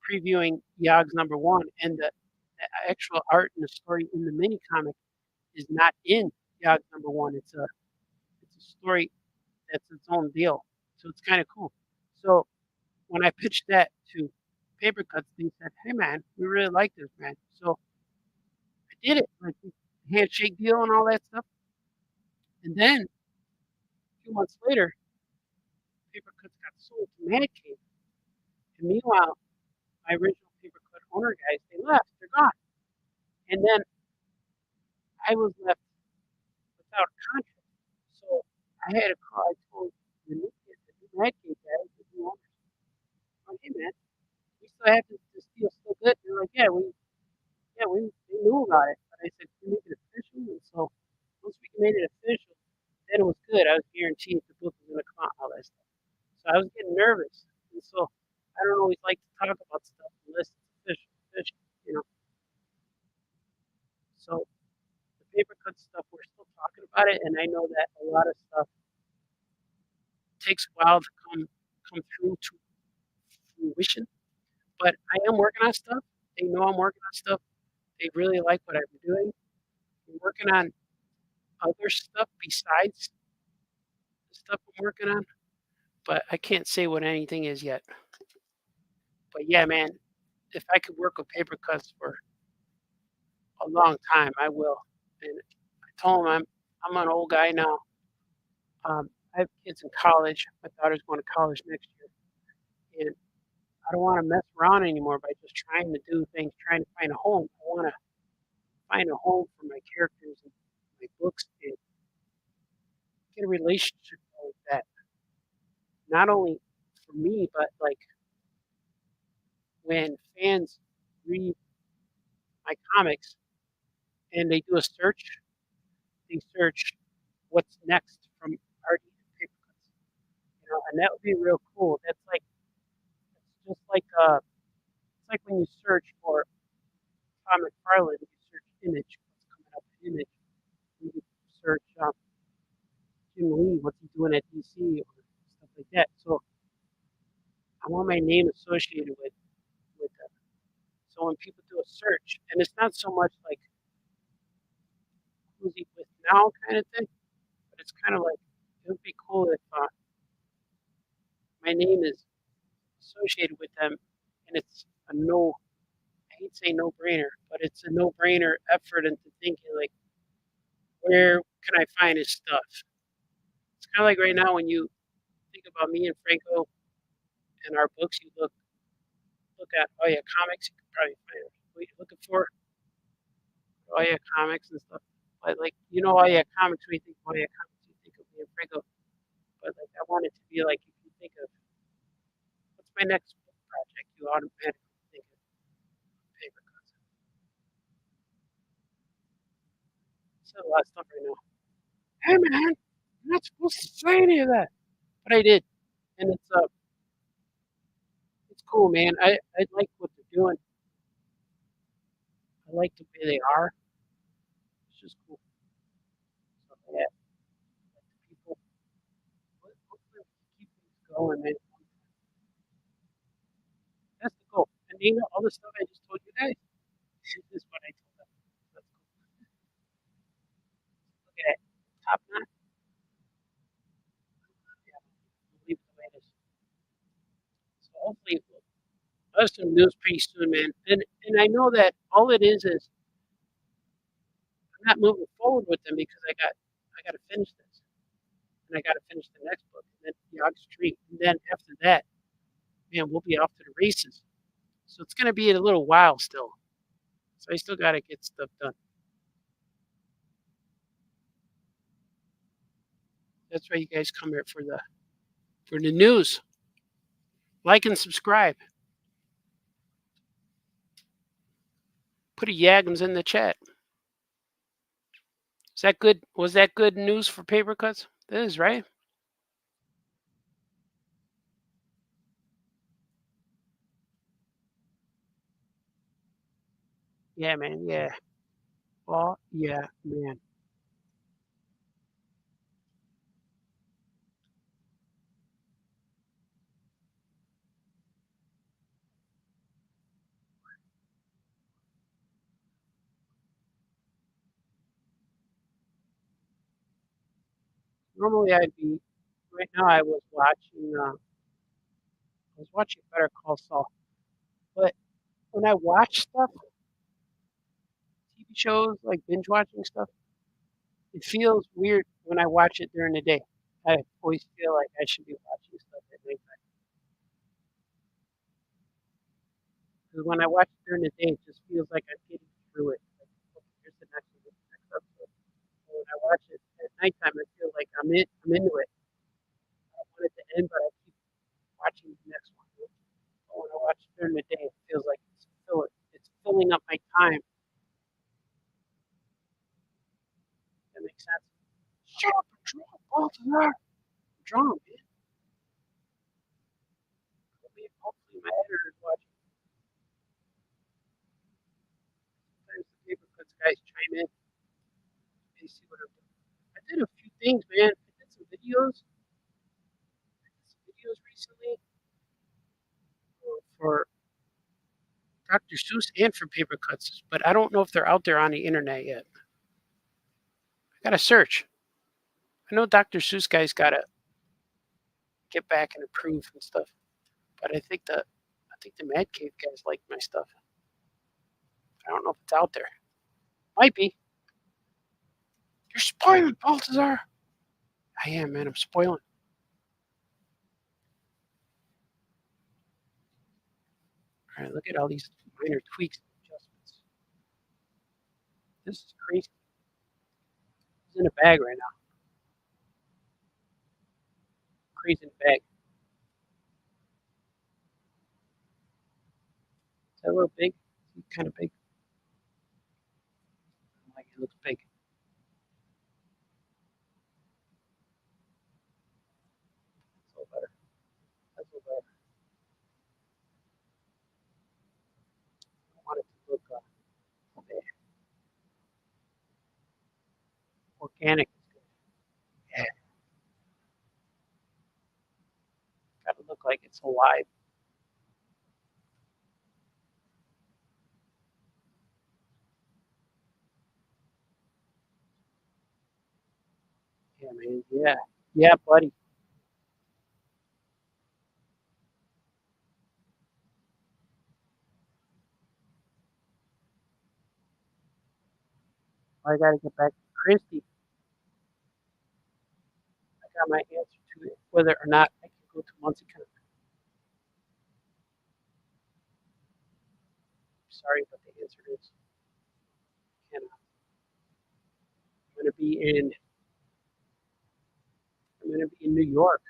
[SPEAKER 4] previewing Yogg's number 1, and the actual art and the story in the mini comic is not in Yogg's number 1. It's a story that's its own deal. So it's kind of cool. So when I pitched that to Paper Cuts, they said, "Hey man, we really like this, man." So I did it, like the handshake deal and all that stuff. And then a few months later, Paper Cuts got sold to Man Cave. And meanwhile, my original Paper Cut owner guys, they left, they're gone. And then I was left without a contract. So I had a call. I told the new Man Cave guys, the new owners, oh, "Hey man, we still have this deal still good." They're like, "Yeah, we knew about it." But I said, "Can we make it official?" And so once we made it official, then it was good. I was guaranteed the book was going to come out and all that stuff. So I was getting nervous. And so I don't always like to talk about stuff unless it's official. So the paper cut stuff, we're still talking about it, and I know that a lot of stuff takes a while to come through to fruition. But I am working on stuff. They know I'm working on stuff. They really like what I'm doing. I'm working on other stuff besides the stuff I'm working on, but I can't say what anything is yet. But yeah, man, if I could work with paper cuts for a long time, I will. And I told him I'm an old guy now. I have kids in college. My daughter's going to college next year, and I don't want to mess around anymore by just trying to do things, trying to find a home. I want to find a home for my characters and my books and get a relationship with that. Not only for me, but like when fans read my comics and they do a search, they search what's next from Artie Paper Cuts, and that would be real cool. It's just like it's like when you search for Tom McFarlane, you search image, what's coming up in image. You search Jim Lee, what's he doing at DC or stuff like that. So I want my name associated with them. So when people do a search, and it's not so much like who's he with now kind of thing, but it's kind of like it would be cool if my name is associated with them, and it's a no. I hate saying no brainer, but it's a no brainer effort into thinking like, where can I find his stuff? It's kind of like right now when you think about me and Franco and our books, you look at oh yeah comics, you can probably find what you're looking for. Oh yeah comics and stuff. But like oh yeah comics, when you think oh yeah comics, you think of me and Franco. But like I want it to be like if you think of what's my next book project, you automatically think of paper cuts. So a lot of stuff right now. Hey man, I'm not supposed to say any of that, but I did, and it's cool, man. I like what they're doing. I like the way they are. It's just cool. So yeah, people, hopefully we can keep things going, man. That's the goal. And you know, all the stuff I just told you guys, this is what I told them. That's cool. Look at it. Top notch. Yeah, we'll leave it the way it is. So hopefully we'll have some news pretty soon, man. And I know that all it is I'm not moving forward with them because I got to finish this and I got to finish the next book and then Yogg Street and then after that, man, we'll be off to the races. So it's gonna be a little while still. So I still got to get stuff done. That's why you guys come here for the news. Like and subscribe. Put a Yagams in the chat. Is that good? Was that good news for paper cuts? That is, right? Yeah, man. Yeah. Oh, yeah, man. Normally I'd be. Right now I was watching. I was watching Better Call Saul, but when I watch stuff, TV shows like binge watching stuff, it feels weird when I watch it during the day. I always feel like I should be watching stuff at night. Because when I watch it during the day, it just feels like I'm getting through it. Like, okay, here's the next one, here's the next episode. So when I watch it at nighttime, I feel like I'm into it. I want it to end, but I keep watching the next one. But when I watch it during the day, it feels like it's filling up my time. That makes sense. Shut up and draw, Baltimore. Draw, man. Hopefully my editor is watching. Sometimes the paper cuts guys chime in. They see what I'm doing. I did a few things, man. I did some videos. I did some videos recently for Dr. Seuss and for paper cuts, but I don't know if they're out there on the internet yet. I gotta search. I know Dr. Seuss guys gotta get back and improve and stuff, but I think the Mad Cave guys like my stuff. I don't know if it's out there. Might be. You're spoiling, Baltazar. I am, man. I'm spoiling. All right, look at all these minor tweaks and adjustments. This is crazy. It's in a bag right now. Crazy in a bag. Is that a little big? Kind of big. Like it looks big. That's a little better. That's a little better. I want it to look organic. Yeah, gotta look like it's alive. Yeah, man. Yeah. Yeah, buddy. I gotta get back to Christy. I got my answer to it, whether or not I can go to Muncie County. Sorry, but the answer is cannot. I'm gonna be in I'm gonna be in New York.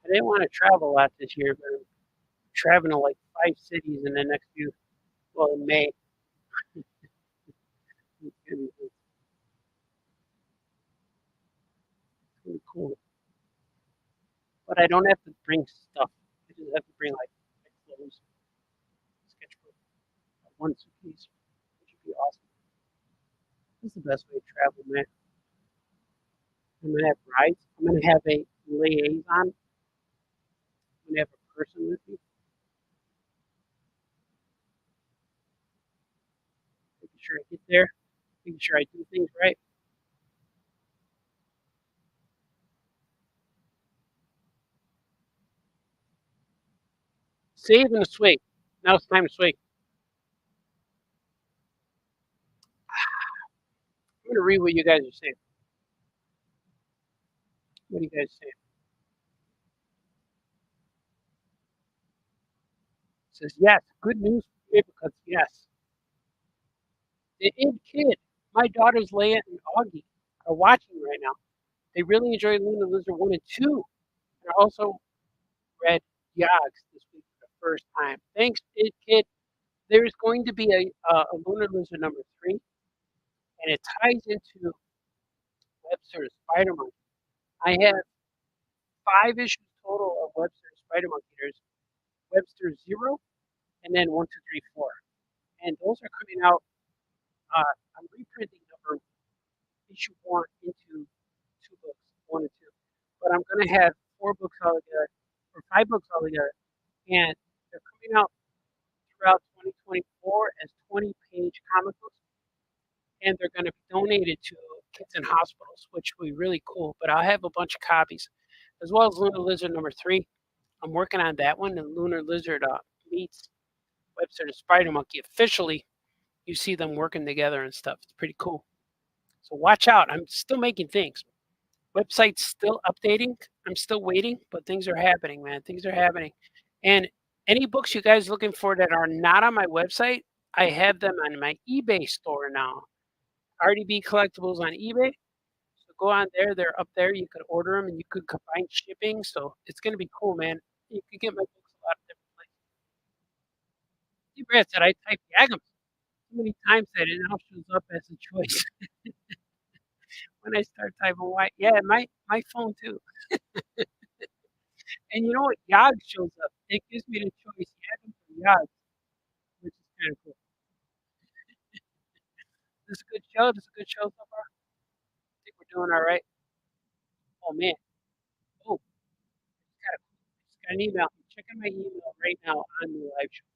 [SPEAKER 4] I didn't want to travel a lot this year, but I'm traveling to like 5 cities in the next few in May. It's gonna be cool. But I don't have to bring stuff. I just have to bring like my clothes, sketchbook, one suitcase, which would be awesome. This is the best way to travel, man. I'm gonna have rides. I'm gonna have a liaison. I'm gonna have a person with me, making sure I get there, making sure I do things right. Save and swing. Now it's time to swing. I'm gonna read what you guys are saying. What are you guys saying? It says yes. Good news for me because yes. The Id Kid, my daughters Leia and Augie are watching right now. They really enjoyed Luna Lizard 1 and 2. And I also read Yogs this week for the first time. Thanks, Id Kid. There's going to be a Lunar Lizard number 3, and it ties into Webster's Spider Monkey. I have 5 issues total of Webster's Spider Monkey. There's Webster 0, and then 1, 2, 3, 4. And those are coming out. I'm reprinting number issue 1 into 2 books, 1 and 2. But I'm going to have 4 books altogether, or 5 books altogether, and they're coming out throughout 2024 as 20-page comic books, and they're going to be donated to kids in hospitals, which will be really cool. But I'll have a bunch of copies, as well as Lunar Lizard number 3. I'm working on that one, and Lunar Lizard meets Webster the Spider Monkey officially. You see them working together and stuff. It's pretty cool. So watch out. I'm still making things. Website's still updating. I'm still waiting, but things are happening, man. Things are happening. And any books you guys looking for that are not on my website, I have them on my eBay store now. Artie Bee Collectibles on eBay. So go on there. They're up there. You could order them, and you could combine shipping. So it's going to be cool, man. You could get my books a lot of different places. See, Brad said I typed Yagam so many times that it now shows up as a choice when I start typing Y. Yeah, my phone too. And you know what? Yag shows up. It gives me the choice, Yag or Yag, which is kind of cool. This is a good show. This is a good show so far. I think we're doing all right. Oh man. Oh, just got an email. I'm checking my email right now on the live show.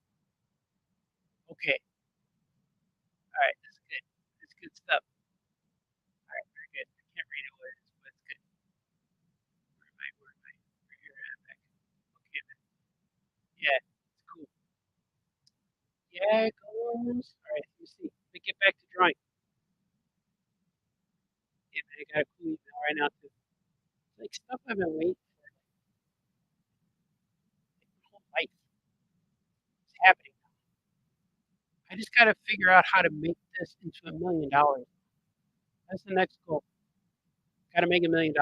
[SPEAKER 4] Okay. All right. This is good. This is good stuff. All right. Very good. I can't read it what it is, but it's good. Where am I? Where am I? Right here. I'm back. Okay. Man. Yeah. It's cool. Yeah, it goes. All right. Let me see. Let me get back to drawing. Yeah, man, I got a cool email right now too. It's like stuff I've been waiting for my whole life. It's happening. I just got to figure out how to make this into $1 million. That's the next goal. Got to make $1 million.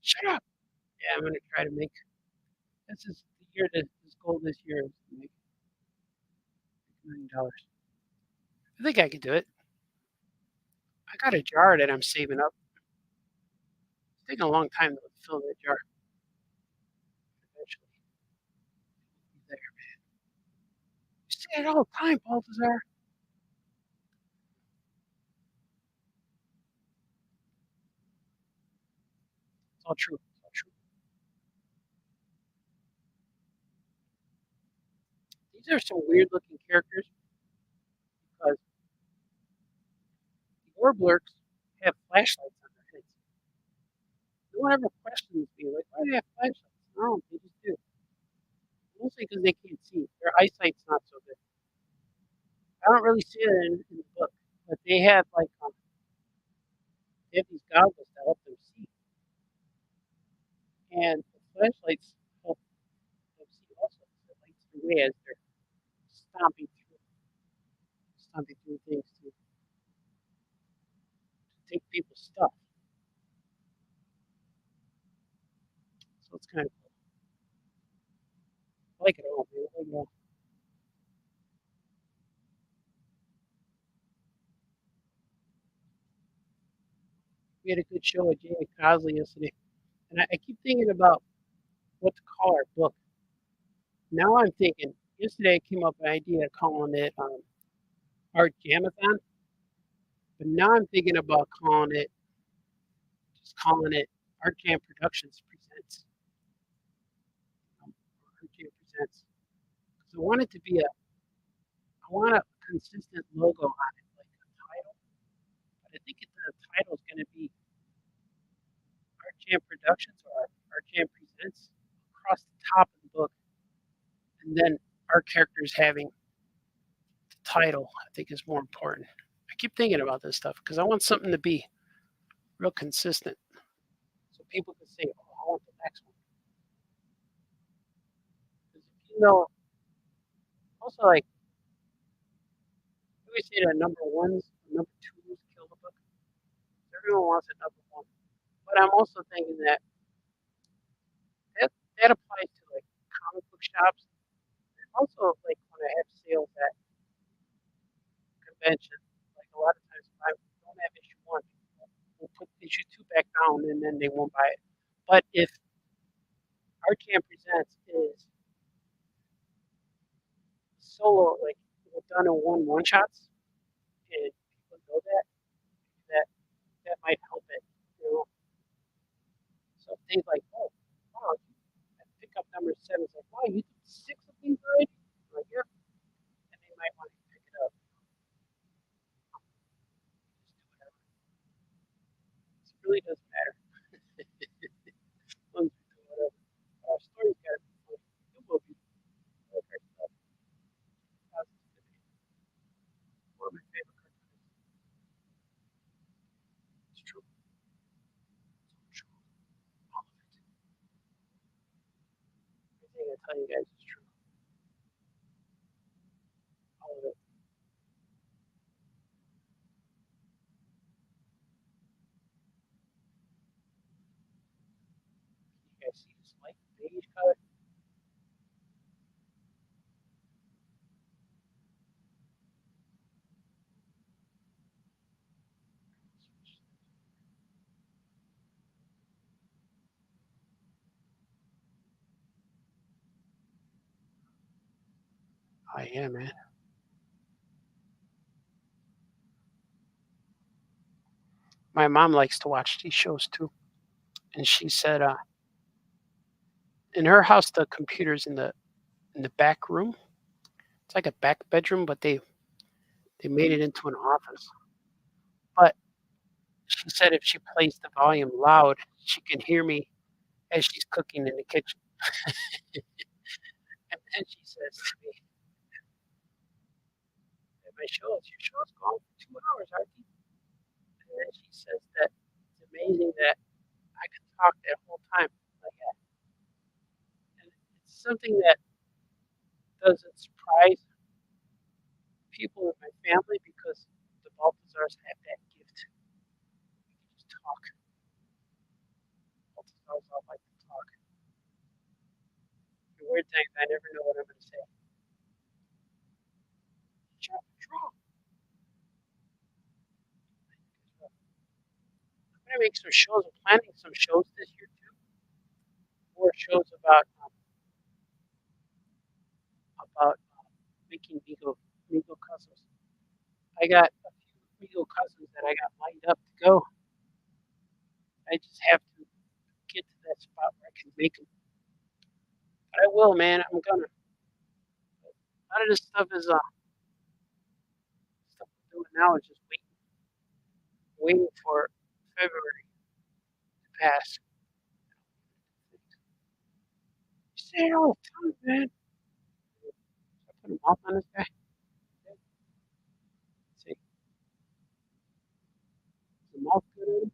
[SPEAKER 4] Shut up. Yeah, I'm gonna try to make. This is the year. This goal this year is to make $1 million. I think I can do it. I got a jar that I'm saving up. It's taking a long time to fill that jar. Eventually, it'll be there. You say it all the time, Balthazar. It's all true. It's all true. These are some weird looking characters because the Orblurks have flashlights on their heads. No one ever questions me, like, why do they have flashlights? No, they just do. Mostly because they can't see. Their eyesight's not so good. I don't really see it in the book, but they have like they have these goggles that help them see, and the flashlights help them see also. It lights the way as they're stomping through things to take people's stuff. So it's kind of cool. like it all, man. I like it all. We had a good show with Jamie Cosley yesterday, and I keep thinking about what to call our book. Now I'm thinking. Yesterday I came up with an idea of calling it Art Jamathon, but now I'm thinking about calling it Art Jam Productions Presents. Art Jam Presents. So I want it to be I want a consistent logo on it, like a title. But I think the title is going to be Art Jam Productions or Art Jam Presents across the top of the book, and then our characters having the title. I think is more important. I keep thinking about this stuff because I want something to be real consistent, so people can say, "Oh, I want the next one." Because if you know, also like we always say that number ones, number twos kill the book. Everyone wants a number one, but I'm also thinking that that applies to like comic book shops. And also, like when I have sales at convention, like a lot of times if I don't have issue one, we'll put issue two back down and then they won't buy it. But if Archam Presents is solo, like done in one shots, and people know that that might help it, you know. So if they like, oh, wow, pick up number seven, it's like, wow, you did six of these already? I'm like, yeah, and they might want to pick it up. Just do whatever. It really doesn't matter. As long as we do whatever. Our story's got to be funny. It will be like our stuff. Positivity. One of my favorite cartoons. It's true. It's true. All of it. Everything I tell you guys is true. All of it. You guys see this light beige color? I am, man. My mom likes to watch these shows too, and she said, in her house the computer's in the back room. It's like a back bedroom, but they made it into an office. But she said if she plays the volume loud, she can hear me as she's cooking in the kitchen. And then she says to me, your show's gone for 2 hours, Artie. And then she says that it's amazing that I could talk that whole time. Like that. And it's something that doesn't surprise people in my family because the Balthazars have that gift. We can just talk. Balthazars all like to talk. The weird thing is I never know what I'm going to say. Shut up, draw. I'm going to make some shows. I'm planning some shows this year too. More shows about making Migo cousins. I got a few Migo cousins that I got lined up to go. I just have to get to that spot where I can make them. But I will, man. I'm gonna. A lot of this stuff is stuff I'm doing now is just waiting for February to pass. You say it all the time, man. I put a mouth on this guy. See, is the mouth good at him?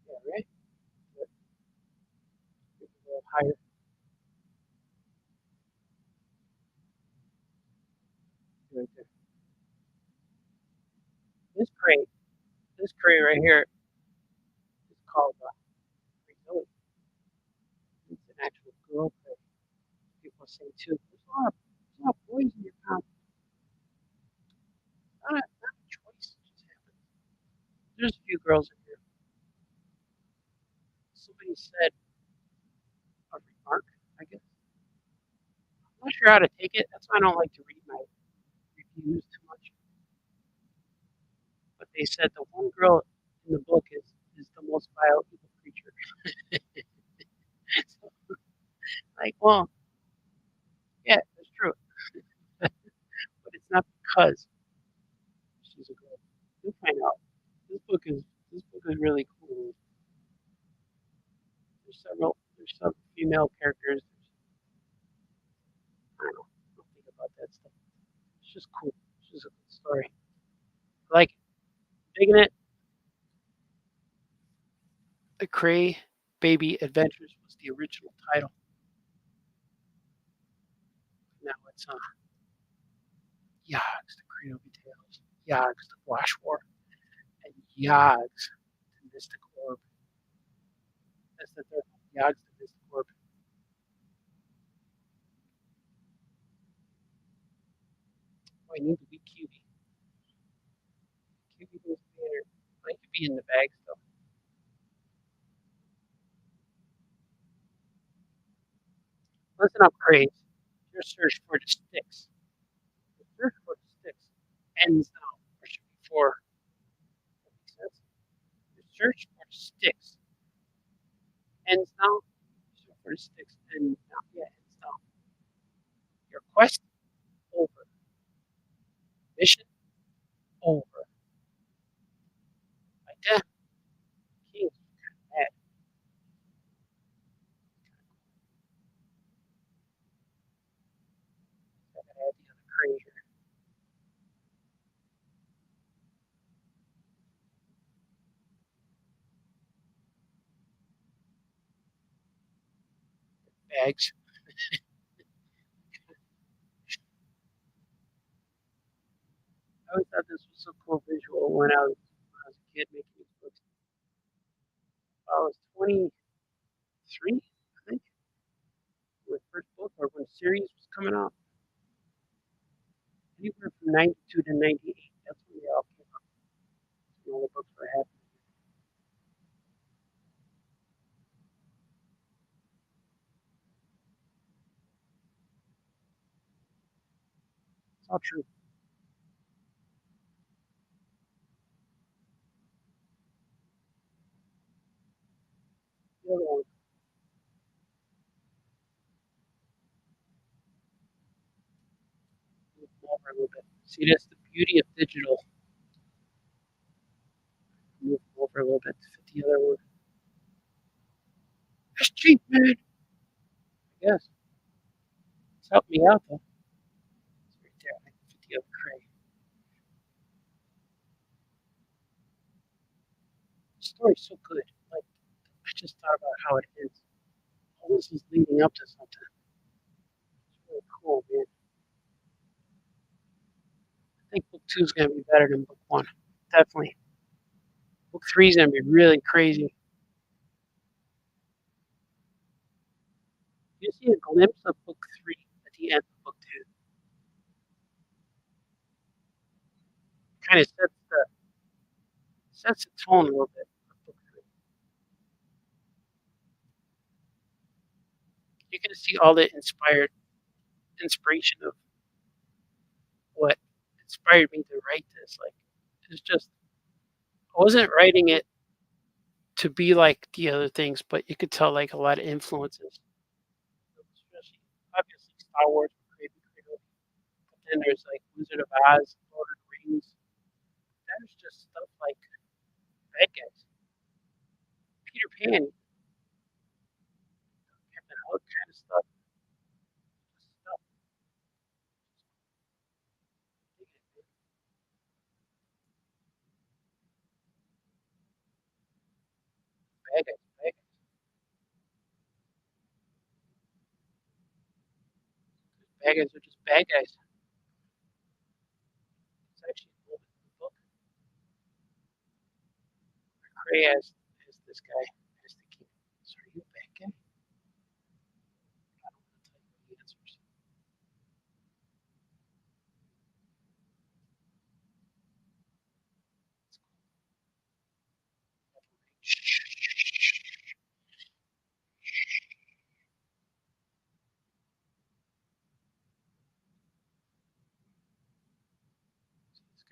[SPEAKER 4] Yeah, right. But maybe a little higher right there. This crate right here is called Brazilian. was saying too. There's a lot of boys in your town. Not a choice. It just happens. There's a few girls in here. Somebody said a remark, I guess. I'm not sure how to take it. That's why I don't like to read my reviews too much. But they said the one girl in the book is the most vile evil creature. So, like, well, yeah, that's true. But it's not because she's a girl. You'll find out. This book is really cool. There's some female characters. I don't think about that stuff. It's just cool. It's just a good story. Like digging it. The Cray Baby Adventures was the original title. Now it's Yogs, the Credo Tales, Yogs, the Wash War, and Yogs, the Mystic Orb. That's the third one. Yogs, the Mystic Orb. Oh, I need the wee QB. QB goes there. Might be in the bag still. Listen up, Craze. Your search for the sticks. Your search for the sticks ends now. Or should be for. That makes sense. Your search for the sticks ends now. Search for the sticks ends now. Yeah, ends now. Your quest over. Mission over. Like that. King's kind of mad. I gotta add the other crane here. Bags. I always thought this was so cool visual when I was a kid making these books. I was 23, I think, when the first book or when the series was coming out. Anywhere from 92 to 98. That's when they all came out. When all the books were happening. It's all true. The other one, move them over a little bit. See, that's the beauty of digital. Move them over a little bit to fit the other one. That's cheap, man. I guess. It's helped me out, though. It's right there. I can fit the other crane. The story's so good. Like, I just thought about how it ends. All this is leading up to something. It's really cool, man. I think book two is going to be better than book one. Definitely. Book three is going to be really crazy. You see a glimpse of book three at the end of book two. Kind of sets the tone a little bit of book three. You're going to see all the inspiration of what inspired me to write this. Like, it's just, I wasn't writing it to be like the other things, but you could tell like a lot of influences. Especially, obviously, Star Wars, Crazy Creative. But then there's like Wizard of Oz, Lord of the Rings. There's just stuff like bad guys. Peter Pan, Captain Hook kind of stuff. Just stuff. Bad guys, bad guys. Bad guys are just bad guys. It's actually a little bit of the book. Cray as this guy, as the king. So are you a bad guy? I don't want to tell you the answers.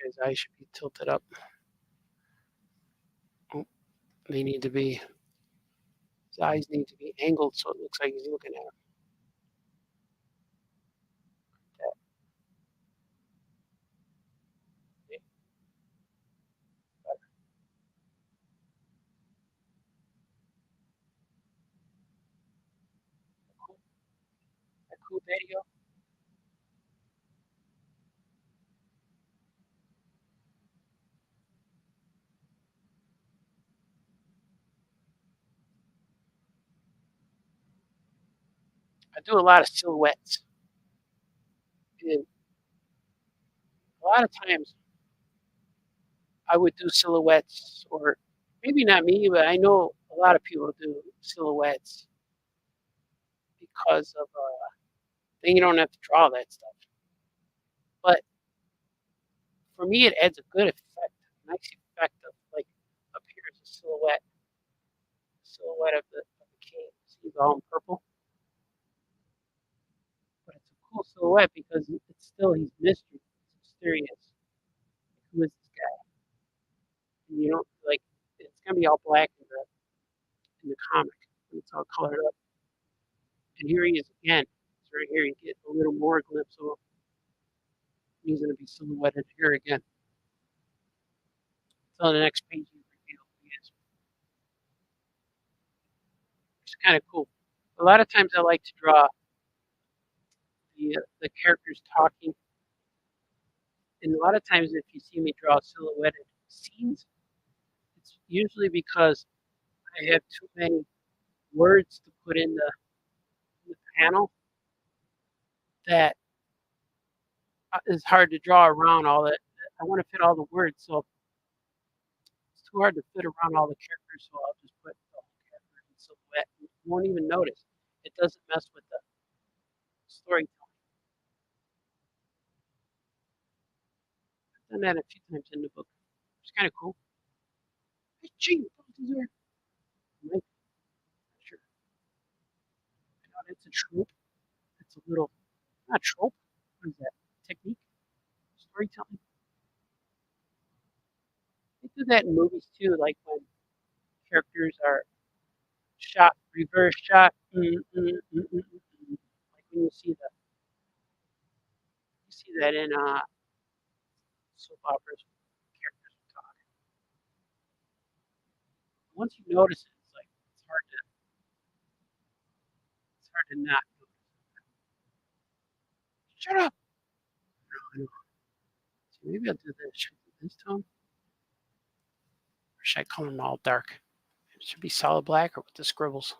[SPEAKER 4] This guy's eyes should be tilted up. Oh, they need to be. His eyes need to be angled so it looks like he's looking at him. Yeah, better. Cool. A cool video. I do a lot of silhouettes, and a lot of times I would do silhouettes, or maybe not me, but I know a lot of people do silhouettes because of then you don't have to draw that stuff. But for me, it adds a good effect, a nice effect of like up here is a silhouette of the king. See, he's all in purple, but it's a cool silhouette because it's still he's mystery, it's mysterious. Who is this guy? And you don't like it's gonna be all black in the comic, and it's all colored up. And here he is again. So right here, you get a little more glimpse of him. He's gonna be silhouetted here again. So on the next page, you reveal who he is. It's kind of cool. A lot of times, I like to draw the characters talking, and a lot of times, if you see me draw silhouetted scenes, it's usually because I have too many words to put in the panel that is hard to draw around all that. I want to fit all the words, so it's too hard to fit around all the characters. So I'll just put the whole character in silhouette. You won't even notice. It doesn't mess with the storytelling. I've done that a few times in the book. It's kind of cool. Hey, gee, what is there? I'm not sure. I know that's a trope. It's a little, not trope. What is that? Technique? Storytelling? They do that in movies too, like when characters are shot, reverse shot. Like when you see that in soap operas, characters will talk. Once you notice it, it's like it's hard to not notice. Shut up! I know. So maybe I'll do this. Should I do this tone? Or should I color them all dark? It should be solid black or with the scribbles.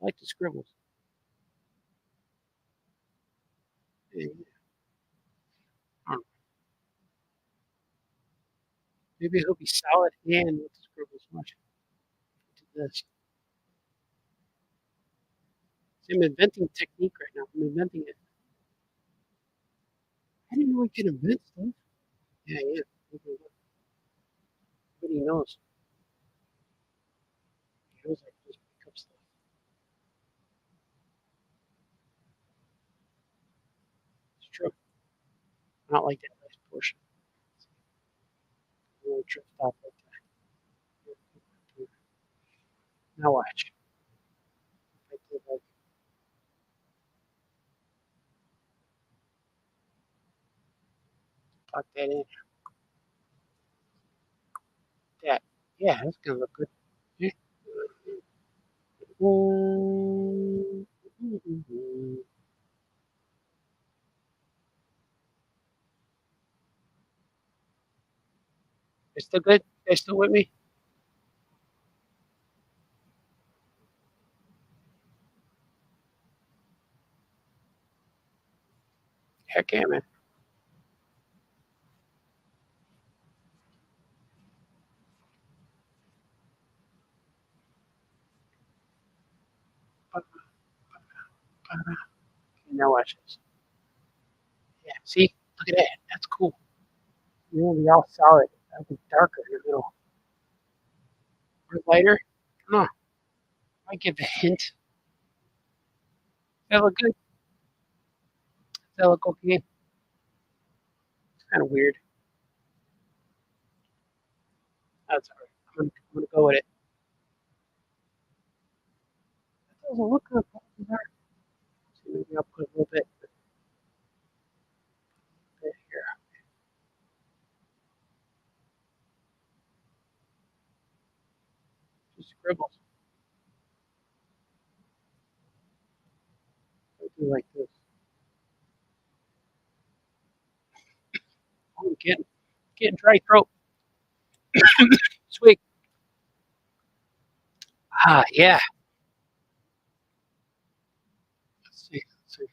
[SPEAKER 4] I like the scribbles. Yeah, I don't know. Maybe it'll be solid and with the scribbles. Watch. Do this. See, I'm inventing technique right now. I'm inventing it. I didn't know I could invent stuff. Yeah, yeah. Nobody knows. He knows I can just pick up stuff. It's true. Not like that last portion. Really drift off like that. Now watch. If I did like plug that in. That. Yeah, that's gonna look good. Yeah. It's still good? You guys still with me? Heck yeah, man. Now watch this. Yeah, see? Look at that. That's cool. You won't be all solid. That'll be darker in the middle. Or lighter. Come on. I give a hint. That look good? Does that look okay? It's kind of weird. That's all right. I'm gonna go with it. That doesn't look good. So maybe I'll put a little bit here. Just scribbles. I do like this. Oh, I'm getting dry throat. Sweet. Ah, yeah. Let's see. Let's see.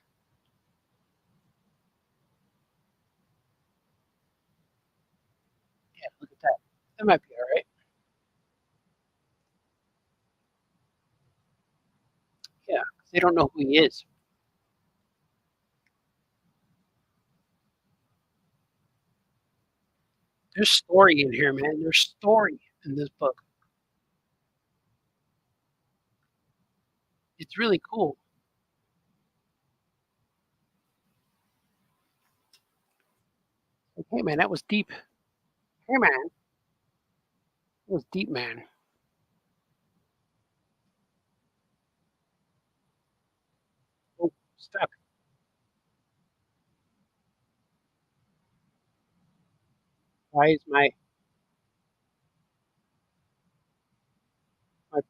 [SPEAKER 4] Yeah, look at that. That might be all right. Yeah, 'cause they don't know who he is. There's story in here, man. There's story in this book. It's really cool. Like, hey, man, that was deep. Hey, man, that was deep, man. Oh, stop. Why is my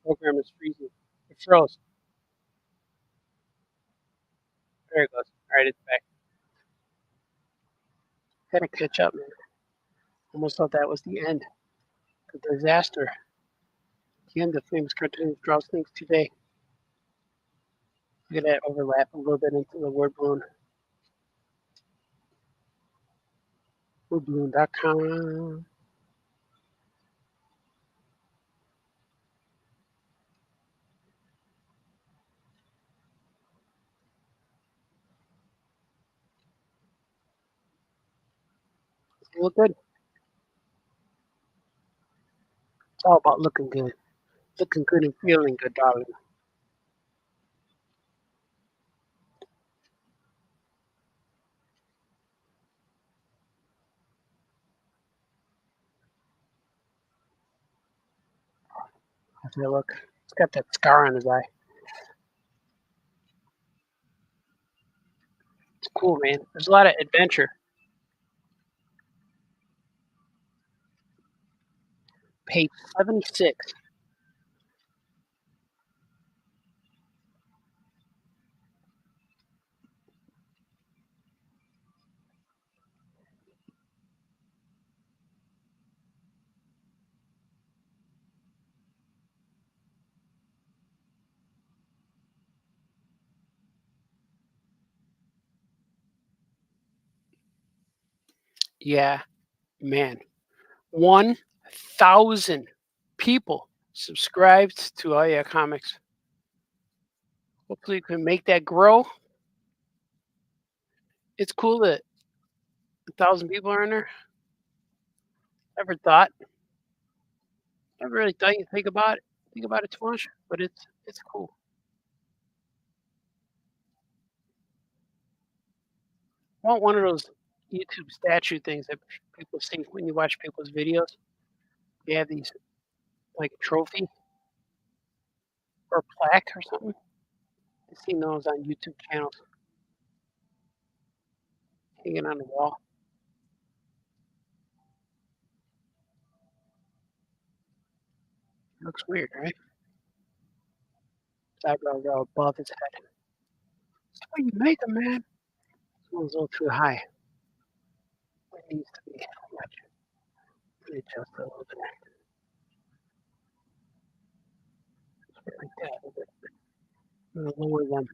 [SPEAKER 4] program is freezing? It froze. There it goes. All right, it's back. Gotta catch up, man. Almost thought that was the end. The disaster. The end of famous cartoons draws things today. Look at that overlap a little bit into the word balloon. Wordballoon.com. It's look good. It's all about looking good. Looking good and feeling good, darling. I feel look. It's got that scar on his eye. It's cool, man. There's a lot of adventure. Page 76. Yeah, man. 1,000 people subscribed to Oh Yeah Comics. Hopefully, you can make that grow. It's cool that 1,000 people are in there. Never thought. Never really thought you think about it too much, but it's cool. I want one of those YouTube statue things that people see when you watch people's videos. They have these like a trophy or a plaque or something. I've seen those on YouTube channels hanging on the wall. It looks weird, right? His eyebrows are above his head. That's how you make them, man. This one's a little too high. It needs to be much. Let me adjust it a little bit. Just like that a little bit. I'm gonna lower them.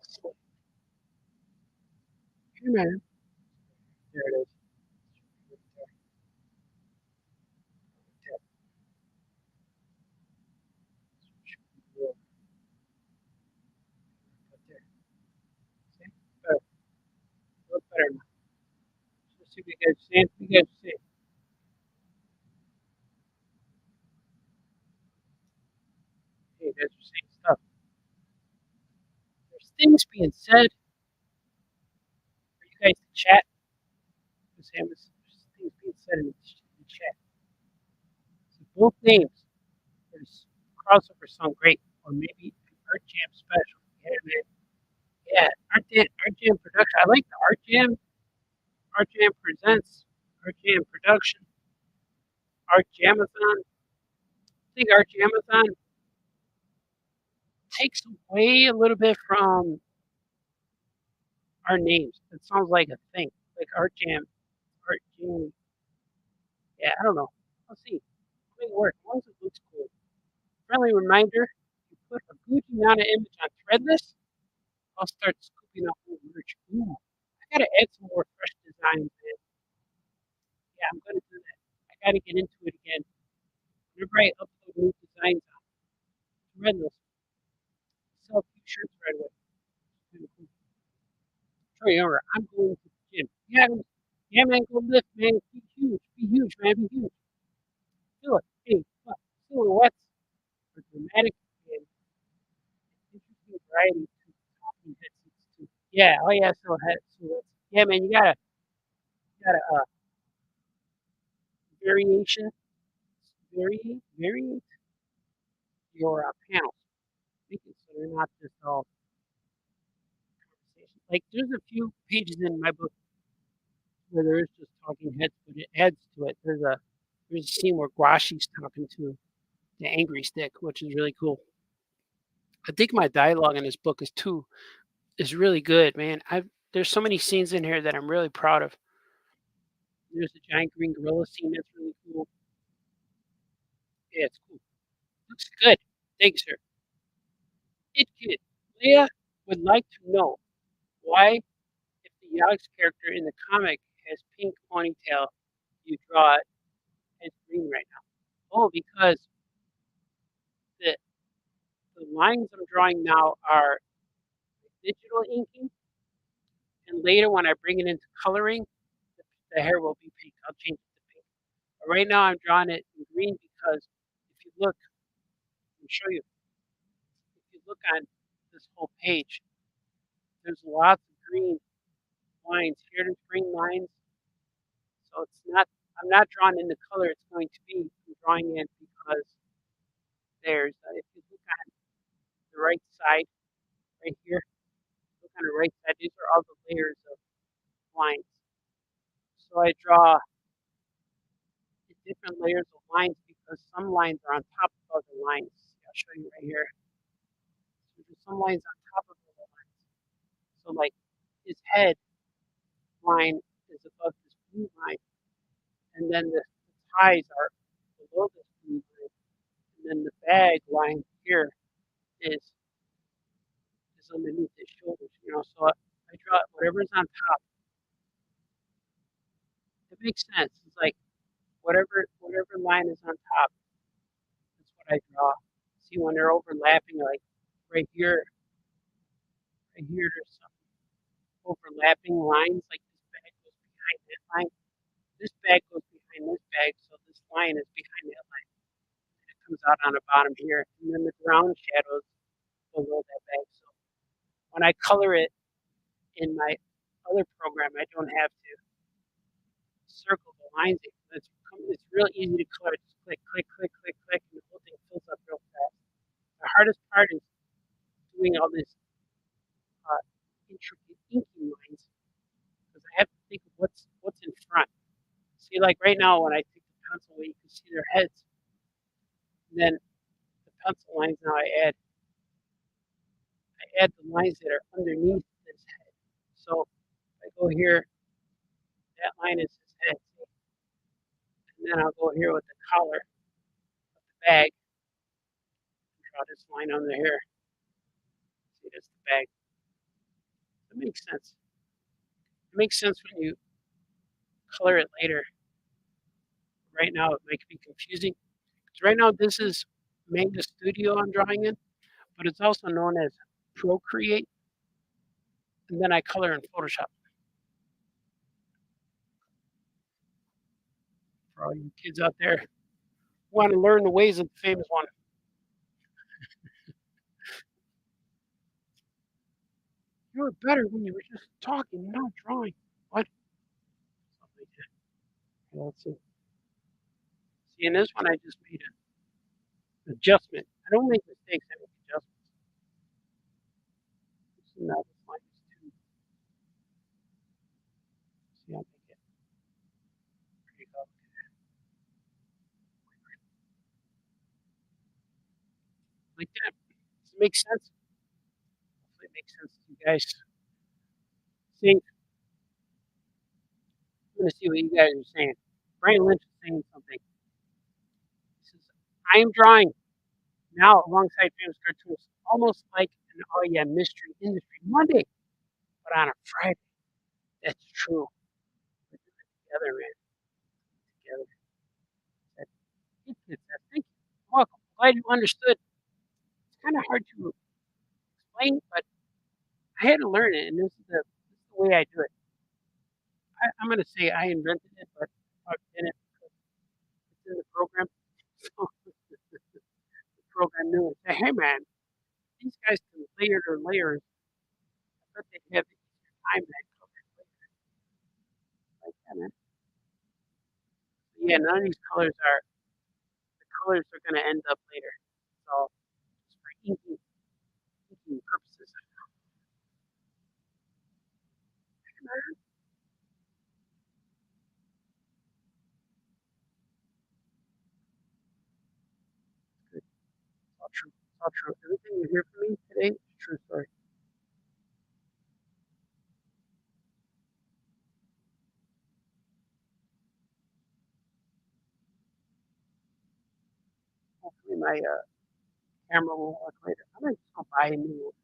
[SPEAKER 4] So, here, man. There it is. Right there. Right there. Should be good. Right there. See? Better. Look better now. Let's see if you guys see it. You guys see it. Hey, you guys are seeing stuff. There's things being said for you guys to chat. There's things being said in the chat. both names. There's crossover song great, or maybe an Art Jam special. Yeah, man. Yeah, Art Jam production. I like the Art Jam. Art Jam presents. Art Jam production. Art Jamathon. I think Art Jamathon takes away a little bit from our names. It sounds like a thing, like Art Jam, Art Jam. Yeah, I don't know. I'll see. It may work as long as it looks cool. Friendly reminder: you put a Gucci Nana image on Threadless, I'll start scooping up more merch. Ooh, I gotta add some more fresh designs, man. Yeah, I'm gonna do that. I gotta get into it again. Whenever I upload new designs on Threadless, I sell a few shirts right away. Kinda cool. Troy Younger, I'm going to the gym. Yeah, man, go lift, man. Be huge, man, be huge. Do it. Hey, look, silhouettes are dramatic and interesting variety to talking heads too. Yeah, oh yeah, silhouettes. Yeah, man, you gotta variation, variate your panels. Make it so they're not just all conversation. Like there's a few pages in my book where there is just talking heads, but it adds to it. There's a scene where Guashi's talking to the angry stick, which is really cool. I think my dialogue in this book is really good, man. I've There's so many scenes in here that I'm really proud of. There's the giant green gorilla scene that's really cool. Yeah, it's cool. Looks good. Thanks, sir. It kid. Leah would like to know why, if the Yogg's character in the comic has pink ponytail, you draw it as green right now. Oh, because the the lines I'm drawing now are digital inking, and later when I bring it into coloring, the hair will be pink. I'll change it to pink. But right now I'm drawing it in green because if you look, let me show you. If you look on this whole page, there's lots of green lines. Here there's green lines. So I'm not drawing in the color it's going to be. I'm drawing in because if you look on the right side, right here, look on the right side, these are all the layers of lines. So I draw the different layers of lines because some lines are on top of other lines. I'll show you right here. So there's some lines on top of other lines. So like his head line is above this blue line, and then the ties are below this blue line, and then the bag line here is underneath his shoulders. So I draw whatever's on top. It makes sense. It's like whatever line is on top, that's what I draw. See when they're overlapping, like right here, right here, there's some overlapping lines. Like this bag goes behind that line. This bag goes behind this bag, so this line is behind that line. And it comes out on the bottom here, and then the ground shadows below that bag. So when I color it in my other program, I don't have to circle the lines. It's real easy to color. Just click, click, click, click, click, and the whole thing fills up real fast. The hardest part is doing all this intricate inking lines because I have to think of what's in front. See, like right now when I take the pencil away, you can see their heads. And then the pencil lines now I add the lines that are underneath this head. So if I go here, that line is his head. And then I'll go here with the collar of the bag and draw this line under here. See, that's the bag. That makes sense. It makes sense when you color it later. Right now, it might be confusing. Because right now, this is Manga Studio I'm drawing in, but it's also known as Procreate. And then I color in Photoshop. For all you kids out there who want to learn the ways of the famous one. You were better when you were just talking, not drawing. What? Something like that. Yeah, let's see. See, in this one, I just made an adjustment. I don't make mistakes, I make adjustments. So now this line is 2. See, I'll make it pretty good. Like that. Does it make sense? Hopefully it makes sense to you guys. See, I'm going to see what you guys are saying. Brian Lynch is saying something. He says, I am drawing now alongside famous cartoonists, almost like an oh yeah mystery industry Monday, but on a Friday. That's true. We're doing it together, man. Together. That's it, kids. Thank you. Welcome. Glad you understood. It's kind of hard to explain, but I had to learn it, and this is the way I do it. I'm going to say I invented it, but I didn't because it's in the program. So the program knew it. Say, hey man, these guys can layer their layers. I bet they have the easier time than color later. Like that, man. Yeah, none of these colors are the colors are going to end up later. So just for inking purposes. It's all true. It's all true. Everything you hear from me today is a true story. Hopefully my camera will work later. I might just go buy a new one.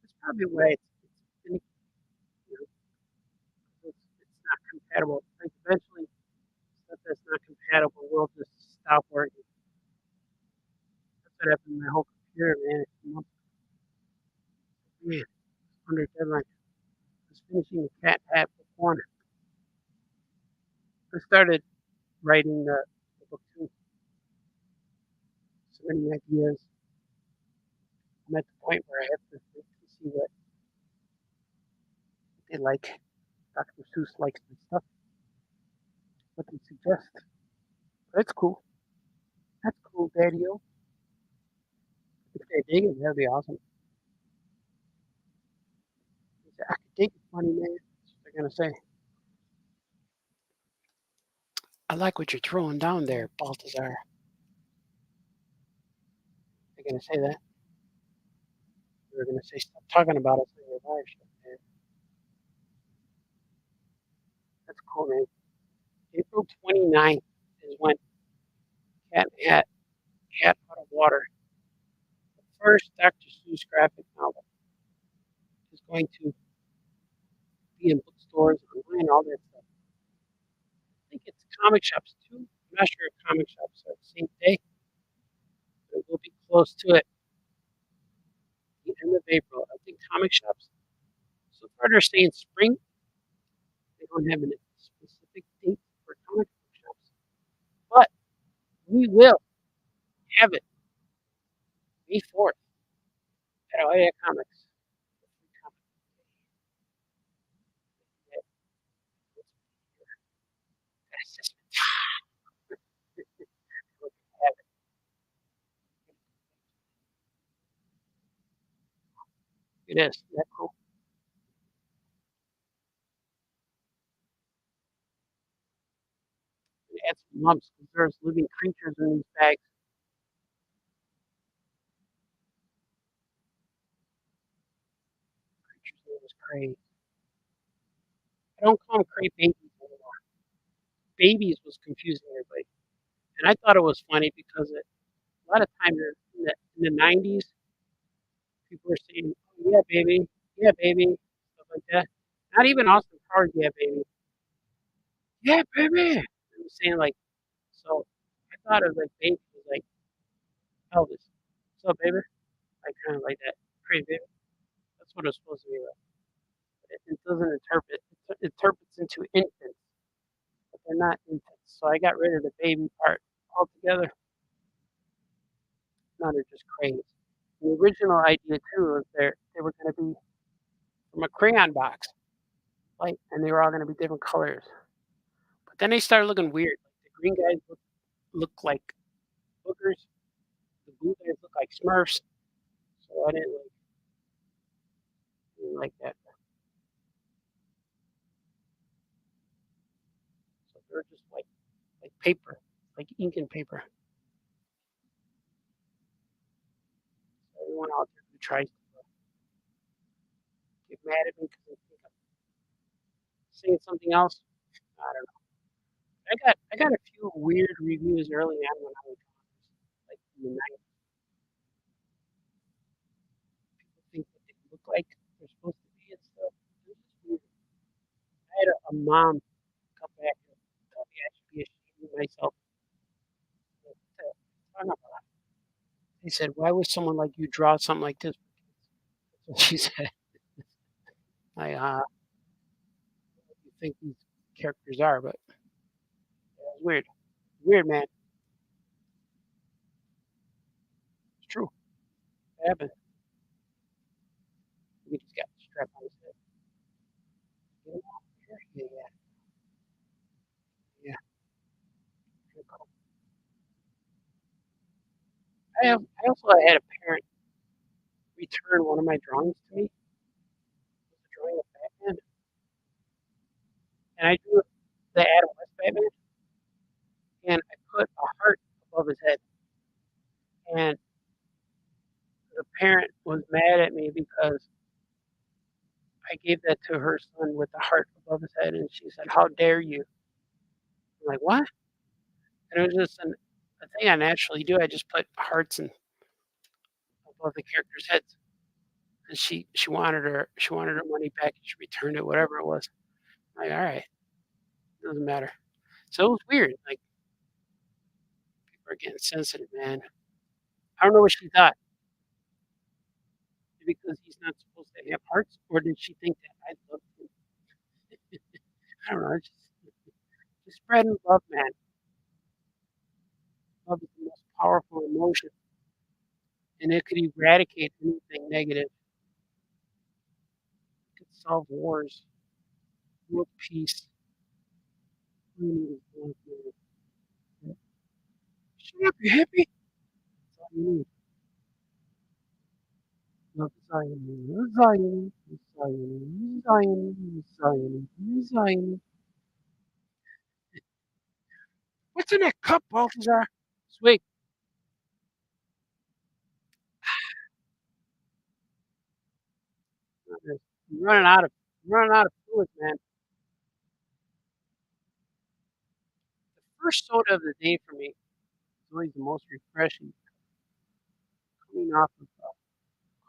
[SPEAKER 4] That's probably why it's finicky, you know, 'cause it's not compatible. Like eventually stuff that's not compatible will just stop working. That's what happened to my whole computer, man. It's a month, man, under deadline. I was finishing the cat hat book 1. I started writing the book 2. So many ideas. I'm at the point where I have to think to see what they like. Dr. Seuss likes my stuff. What they suggest. That's cool. That's cool, Daddy-O. If they dig it, that'd be awesome. I could dig it, funny man. That's what they're gonna say. I like what you're throwing down there, Baltazar. They're gonna say that. They're gonna say stop talking about us in your live show, man. That's cool, man. April 29th is when Cat in the Hat, Cat Out of Water, the first Dr. Seuss graphic novel, is going to be in bookstores, online, all that stuff. I think it's comic shops too. I'm not sure if comic shops are the same day, but it will be close to it. The end of April. I think comic shops, so far they're saying spring. They don't have a specific date for comic book shops, but we will have it May 4th at Ohio Comics. It is. Isn't that cool? And add some lumps because there's living creatures in these bags. Creatures name is Cray. I don't call them Cray babies anymore. Babies was confusing everybody. And I thought it was funny because a lot of times in the 90s, people were saying, oh, yeah, baby, stuff like that. Not even Austin Powers, yeah, baby. Yeah, baby. They were saying, like, so I thought of, like, baby was like Elvis. So, baby? Like, kind of like that. Crazy baby. That's what it's supposed to be like. But it doesn't interpret, it interprets into infants, but they're not infants. So I got rid of the baby part altogether. Now they're just cranes. The original idea, too, was they were going to be from a crayon box, like, and they were all going to be different colors. But then they started looking weird. Like green guys look like boogers. The blue guys look like Smurfs. So I didn't like that. So they're just like paper, like ink and paper. So everyone out there who tries to get mad at me because I think I'm saying something else, I don't know. I got a few weird reviews early on when I was like in the 90s. People think what they look like they're supposed to be and stuff. It was just weird. I had a mom come back and tell me I should be ashamed of myself. What the talking about? They said, "Why would someone like you draw something like this?" That's what she said. I what do you think these characters are, but it's weird. Weird, man. It's true. It happened. We just got strapped on his head. Get him off here. Yeah, yeah, yeah. Pretty cool. I also had a parent return one of my drawings to me. It was a drawing of Batman, and I drew the Adam West Batman, and I put a heart above his head. And the parent was mad at me because I gave that to her son with the heart above his head, and she said, "How dare you?" I'm like, "What?" And it was just a thing I naturally do. I just put hearts and above the characters' heads. And she wanted her money back. She returned it, whatever it was. I'm like, all right, doesn't matter. So it was weird. Like people are getting sensitive, man. I don't know what she thought because he's not supposed to have hearts, or did she think that I loved him? I don't know. Just spreading love, man. Love is the most powerful emotion, and it could eradicate anything negative. It could solve wars, world peace. All you need is love, man. Shut up, you hippie. That's all you need. Love is all you need. Love is all you need. Love is all you need. Love is all you need. Love is all you need. Love is all you need. What's in that cup, Balthazar? Sweet. I'm running out of fluid, man. The first soda of the day for me is always the most refreshing, coming off of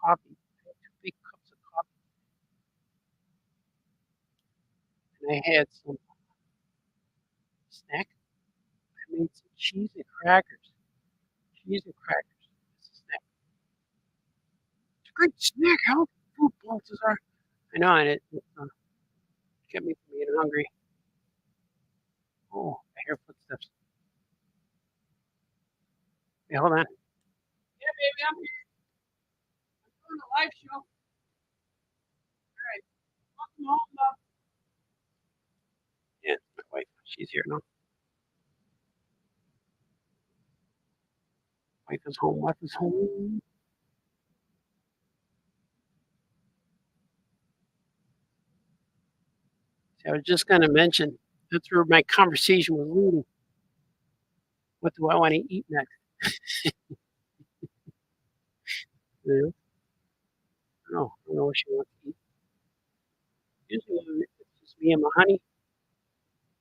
[SPEAKER 4] coffee. I had 2 big cups of coffee, and I had some snack. I made some cheese and crackers. Cheese and crackers. It's a snack. It's a great snack, healthy food, Balthazar. I know, and it kept me from being hungry. Oh, I hear footsteps. Hey, hold on. Yeah, baby, I'm here. I'm doing a live show. All right, welcome home, love. Yeah, my wife. She's here now. Wife is home. Wife is home. See, I was just going to mention that's where my conversation was leading. What do I want to eat next? You know? I don't know what she wants to eat. Usually, when it's just me and my honey,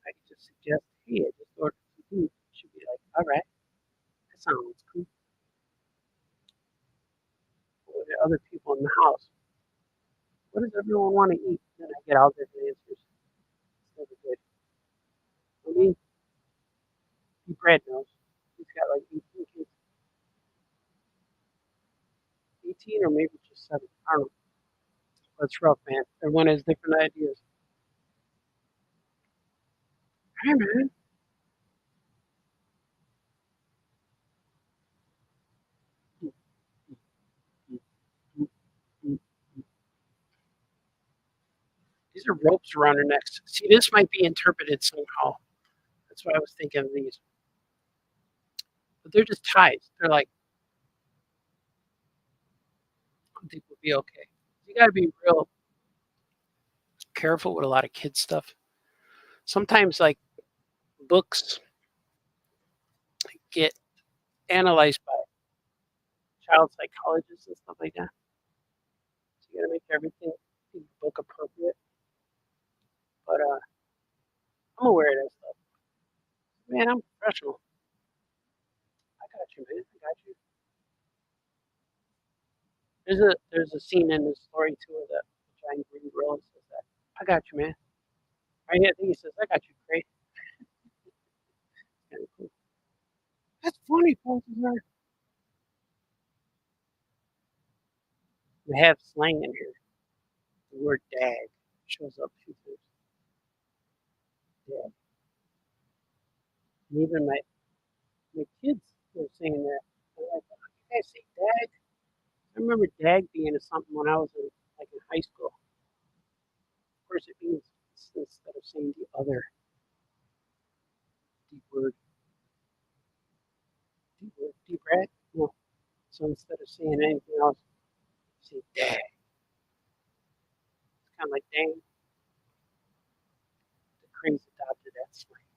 [SPEAKER 4] I can just suggest, hey, I just ordered some food. She'll be like, all right, that sounds cool. But with the other people in the house, what does everyone want to eat? Then I get all different answers. It's never good. I mean, Brad knows. He's got like 18 kids. 18 or maybe just 7. I don't know. That's rough, man. Everyone has different ideas. Hey, man. These are ropes around her neck. See, this might be interpreted somehow. That's That's why I was thinking of these. But they're just ties. They're like, I think we'll be okay. You got to be real careful with a lot of kids stuff. Sometimes like books get analyzed by child psychologists and stuff like that. So you got to make everything book appropriate. But I'm aware of that stuff. Man, I'm professional. I got you, man. I got you. There's a scene in this story too of that giant green gorilla says that. I got you, man. Right here, I think he says, I got you, great. Kind of cool. That's funny, Balthazar. We have slang in here. The word dag shows up a few times. Dag. And even my kids were saying that. They're like, oh, you guys say dag? I remember dag being something when I was in high school. Of course, it means instead of saying the other deep word, deep red. No. So instead of saying anything else, say dag. It's kind of like dang. The cranes adopted that slang.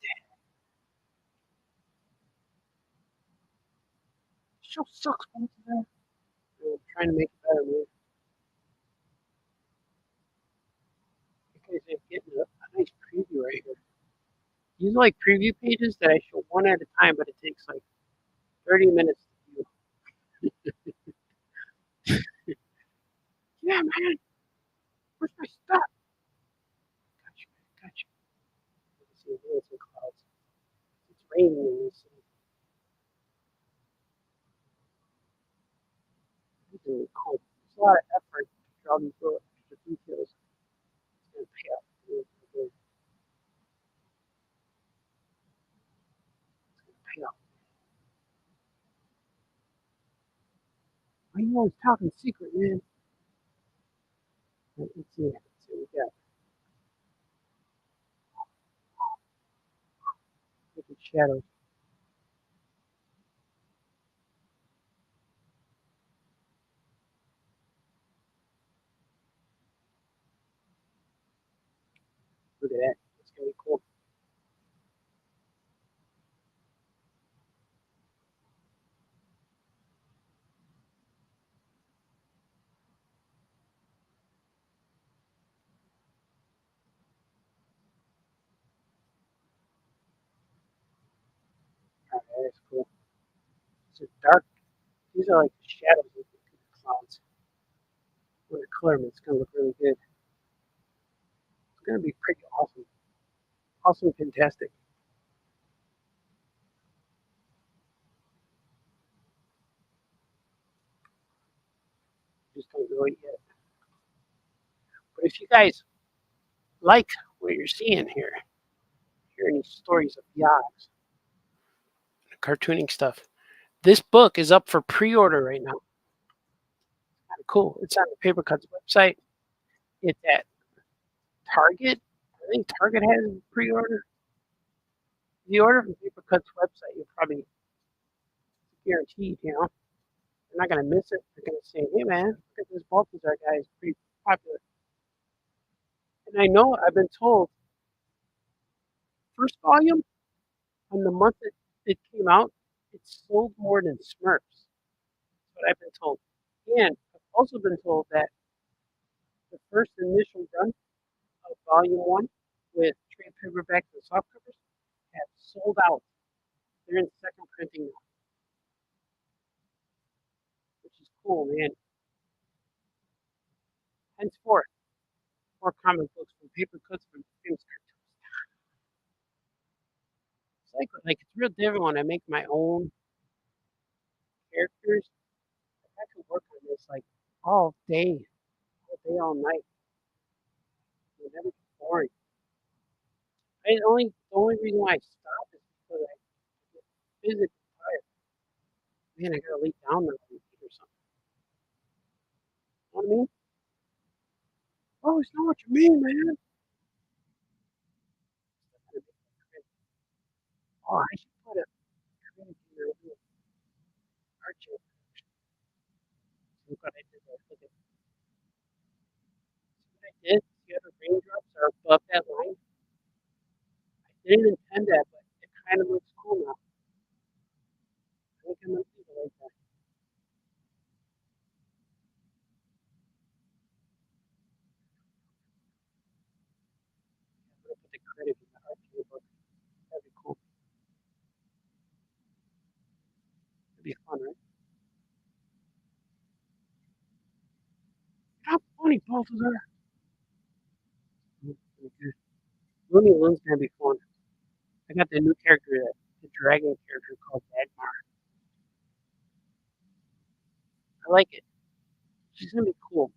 [SPEAKER 4] Dag. Show sucks, man. I'm trying to make it better, man. You guys are getting a nice preview right here. These are like preview pages that I show one at a time, but it takes like 30 minutes to do. Yeah, man. Where's my stuff? Got you, man. Got you. Let's see, here's some clouds. It's raining in this city. This is really cool. There's a lot of effort to draw these little extra details. It's going to pay off. It's going to pay off. Why are you always talking secret, man? Let's see. Let's see what we got. Look at shadows. Look at that. It's going to be cool. All right, that's cool. It's dark. These are like the shadows of the clouds. When the color, it's going to look really good. It's going to be pretty awesome. Awesome, fantastic. Just don't know it yet. But if you guys like what you're seeing here, hearing these stories of yachts, cartooning stuff, this book is up for pre-order right now. Kind of cool. It's on the Paper Cuts website. It's at Target. I think Target has a pre-order. If you order from Paper Cuts website, you're probably guaranteed, you know. You're not going to miss it. They're going to say, hey, man, look at this Balthazar guy. He's pretty popular. And I know I've been told, first volume, on the month it came out, it sold more than Smurfs. That's what I've been told. And I've also been told that the first initial run of volume one with trade paperbacks and softcovers have sold out. They're in second printing now, which is cool, man. Henceforth, more comic books from Paper Cuts from famous cartoons. It's like it's real different when I make my own characters. I could work on this like all night. It would never get boring. The only reason why I stop is because I get physically tired. Man, I gotta lay down now or something. You know what I mean? Oh, it's not what you mean, man. Oh, I should put a critic in your little art joke. Look what I did there. Look at see what I did. See how the raindrops are above that line? I didn't intend that, but it kind of looks cool now. I think I'm gonna leave it like that. I'm gonna put the critic in the art book. That'd be cool. It'd be fun, right? How funny both of are. Looney Tunes gonna be fun. I got the new character, the dragon character called Dagmar. I like it. She's gonna be cool.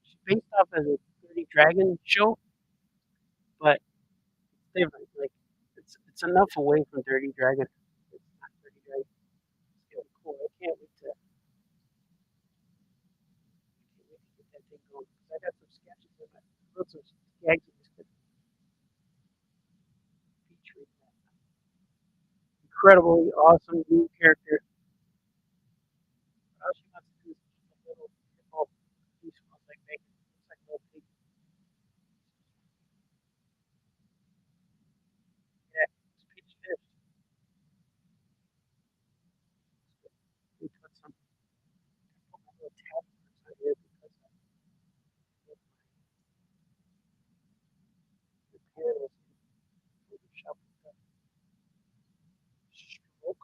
[SPEAKER 4] She's based off of the Dirty Dragon show, but it's different. Like it's enough away from Dirty Dragon. It's not Dirty Dragon. It's gonna be cool. I can't wait to get that thing going. 'Cause I got some sketches of it. I wrote some gags in this featuring that incredibly awesome new character. All she wants to do is keep a little hippo. He smells like bacon. Looks like a little pig. Yeah, it's peach fish. We put some put my little tab marks on here because the pen was in Photoshop with the stroke tool.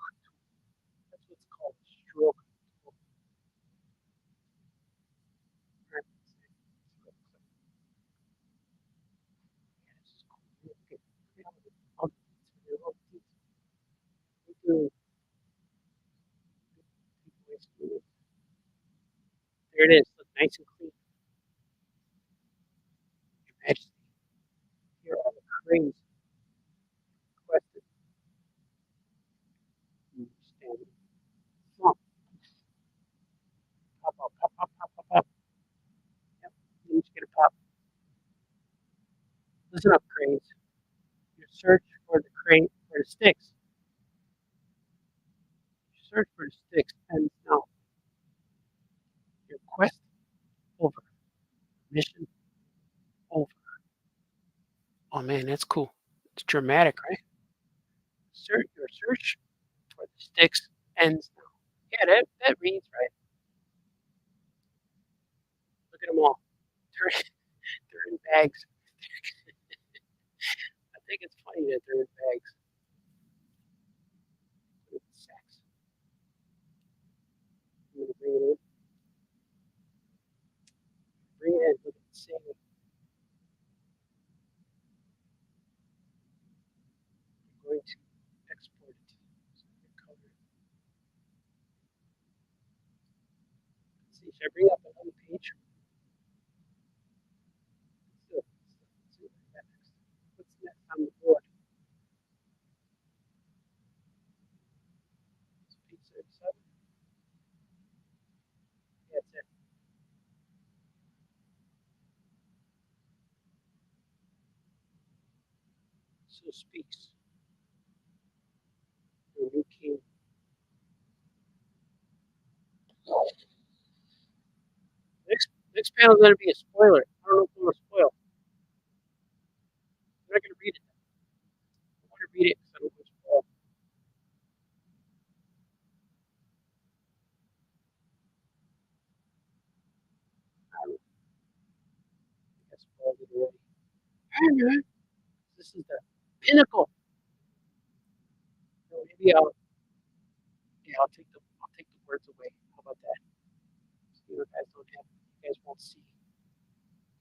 [SPEAKER 4] That's what it's called, stroke tool. Alright, let's see. Yeah, this is cool. Okay, all the details, all the details. We do takeaways from it. There it is. Look nice and clean. Your Majesty, here are the cranes requested. Standing. Come on, pop, pop, pop, pop, pop, pop, pop. Yep, you need to get a pop. Listen up, cranes. Your search for the crane for the sticks. Your search for the sticks ends now. Your quest over. Mission over. Oh man, that's cool. It's dramatic, right? Your search for the sticks ends now. Yeah, that reads right. Look at them all. They're in bags. I think it's funny that they're in bags. Look at the sacks. I'm gonna bring it in. Bring it in. Look at the sailing. I'm going to export it. So I can cover it. Let's see, should I bring up another page? Let's see what I got next. What's next on the board? It's page 37. Yeah, that's it. So speaks the new king. Next panel is going to be a spoiler. I don't know if I'm going to spoil. I'm not going to read it. I want to read it because I don't want to spoil. I don't know. I spoiled it already. Alright, this is the pinnacle. So maybe I'll take the words away. How about that? So you guys don't have you guys won't see.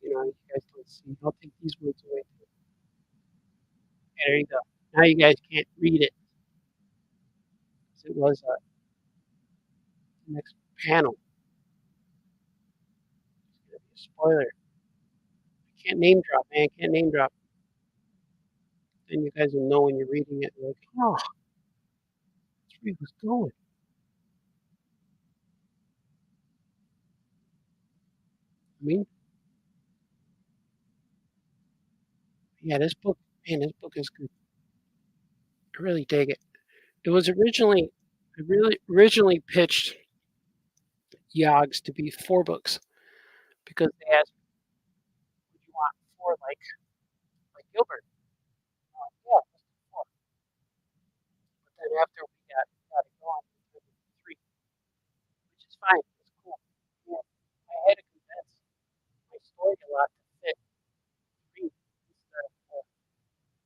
[SPEAKER 4] You guys don't see. I'll take these words away too. Okay, there you go. Now you guys can't read it. It was the next panel. It's gonna be a spoiler. I can't name drop, man. Can't name drop. Then you guys will know when you're reading it. Like, oh, that's where he was going. I mean, yeah, this book, man, this book is good. I really dig it. It was originally pitched Yogs to be 4 books because they asked, "Would you want 4 like Gilbert?" Yeah, let's do 4. But then after we got it going, we turned it to 3, which is fine. It's cool. Yeah, I had to condense my story a lot to fit 3 instead of 4.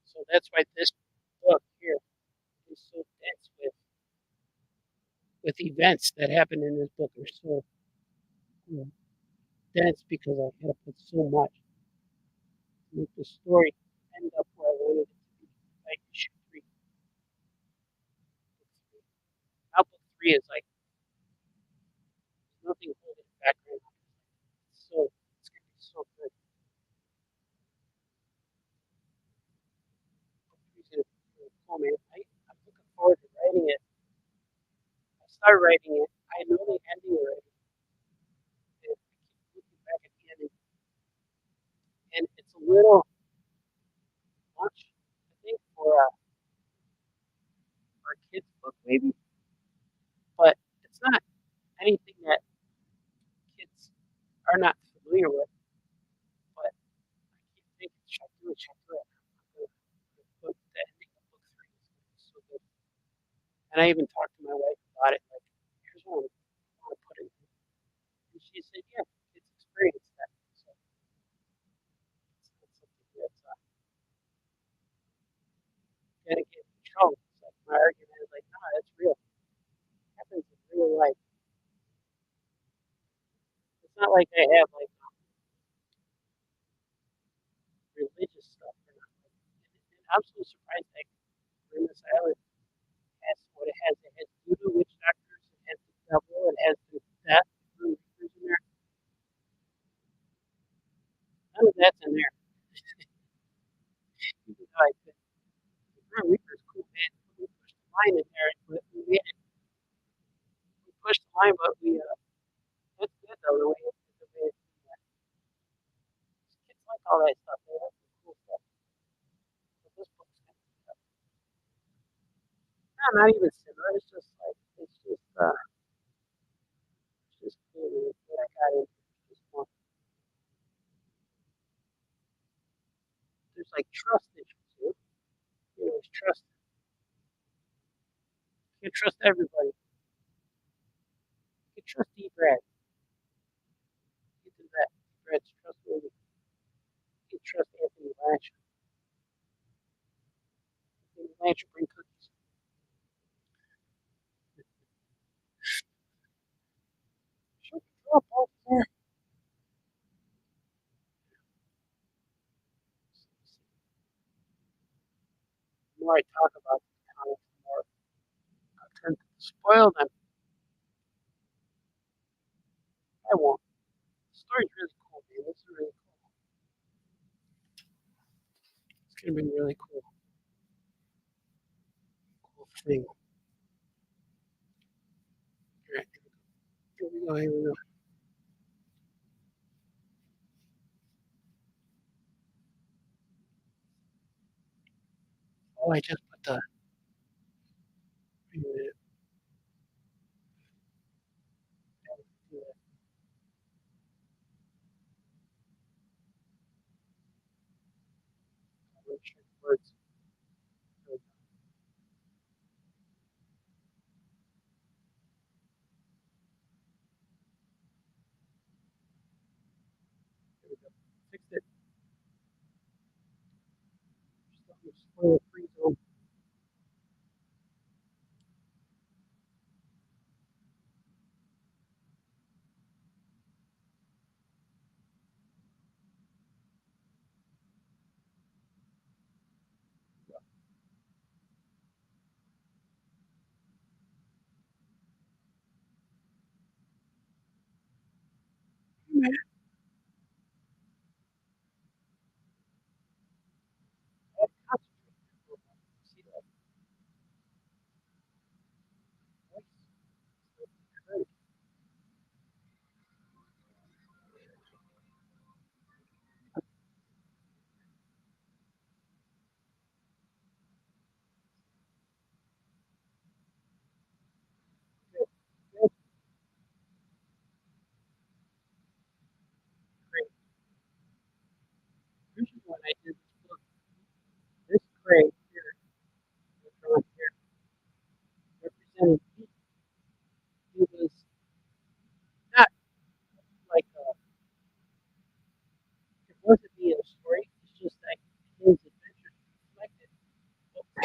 [SPEAKER 4] So that's why this book here is so dense with events that happen in this book are so you know, dense because I had to put so much to make the story end up where I wanted it to be. Like issue 3, book 3. Now book 3 is like nothing holding it back right now. It's gonna be so good. Book 3 is gonna be really cool, man. I'm looking forward to writing it. I started writing it. I know the ending already. And I keep looking back at the ending, and it's a little much, I think, for a kid's book, maybe. But it's not anything that kids are not familiar with. But I keep thinking, should I do it? Should I do it? But the ending of book 3 is so good. And I even talked to my wife about it. Like, here's what I want to put in. And she said, yeah, kids experience that. So it's not something that's gonna get in trouble. It's like my argument is like, no, that's real. It happens in real life. It's not like I have like religious stuff or nothing. And I'm so surprised that Grimace Island has what it has. It has voodoo witch doctors, it has the devil, it has the death, the reapers in there. None of that's in there. Even though I could, the Grim Reaper's cool, man. We pushed the line in there, but we pushed the line, but it's good though, the way it's kids like all that stuff, man. That's some cool stuff. But this book's kind of, no, not even similar. It's just like, it's just cool, man. What I got into just one. There's like trust issues, too. You know, it's trust. You can trust everybody. You can trust E-Brad. You can do that. E-Brad's trustworthy. You can trust Anthony Latch. Anthony Latch will bring cookies. Shut the up over there. The more I talk about these comics, the more I tend to spoil them. I won't. The story's really cool, man. This is really cool. It's gonna be really cool. Cool thing. Alright, here we go, here we go. Oh, I just put the wait a minute. Do that. Check words. There we go. There we go. Fixed it. Just let me spoil the free zone.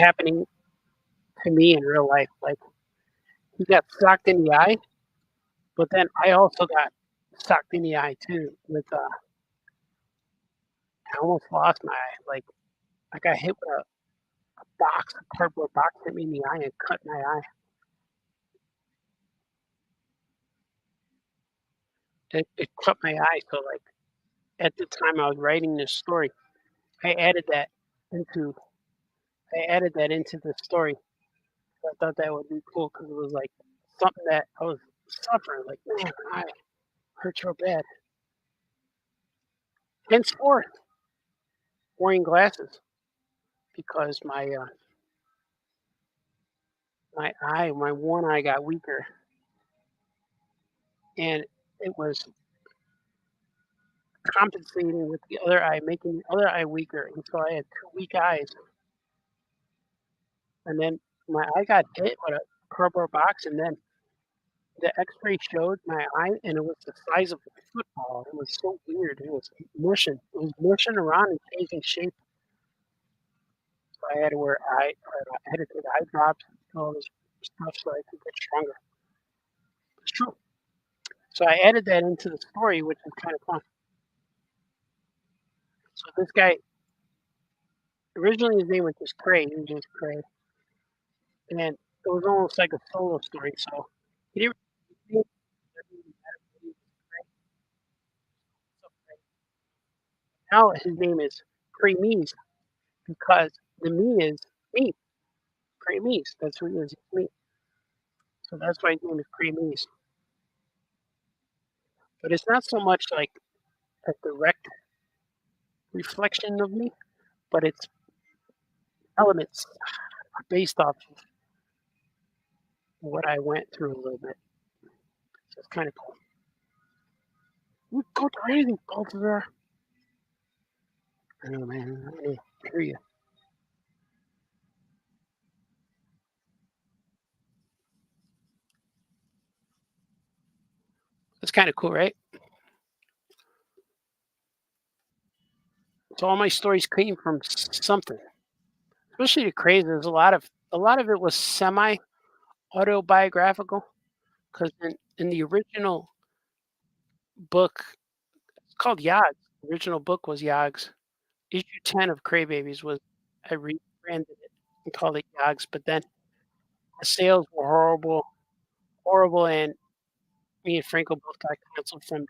[SPEAKER 4] happening to me in real life. Like he got socked in the eye, but then I also got socked in the eye too. With I almost lost my eye. Like I got hit with a box, a cardboard box hit me in the eye and cut my eye. It cut my eye. So like at the time I was writing this story, I added that into I added that into the story. I thought that would be cool because it was like something that I was suffering. Like man, my eye hurts real bad. Henceforth, wearing glasses because my one eye got weaker, and it was compensating with the other eye, making the other eye weaker, and so I had two weak eyes. And then my eye got hit with a cardboard box, and then the X-ray showed my eye, and it was the size of a football. It was so weird. It was mushing. It was mushing around and changing shape. So I had to wear I had to take eye drops and all this stuff so I could get stronger. It's true. So I added that into the story, which is kind of fun. So this guy, originally his name was just Cray. He was just Cray, and it was almost like a solo story. So he didn't. Really now his name is Cray Mees because the me is me. Cray Mees. That's who he is. It's me. So that's why his name is Cray Mees. But it's not so much like a direct reflection of me, but it's elements based off of what I went through a little bit. So it's kind of cool. You go to anything, Balthazar. I know, man. I hear you. It's kind of cool, right? So all my stories came from something, especially the crazy. There's a lot of it was semi autobiographical because in the original book, it's called Yogs. The original book was Yogs. Issue 10 of Cray Babies was I rebranded it and called it Yogs, but then the sales were horrible, horrible, and me and Franco both got canceled from the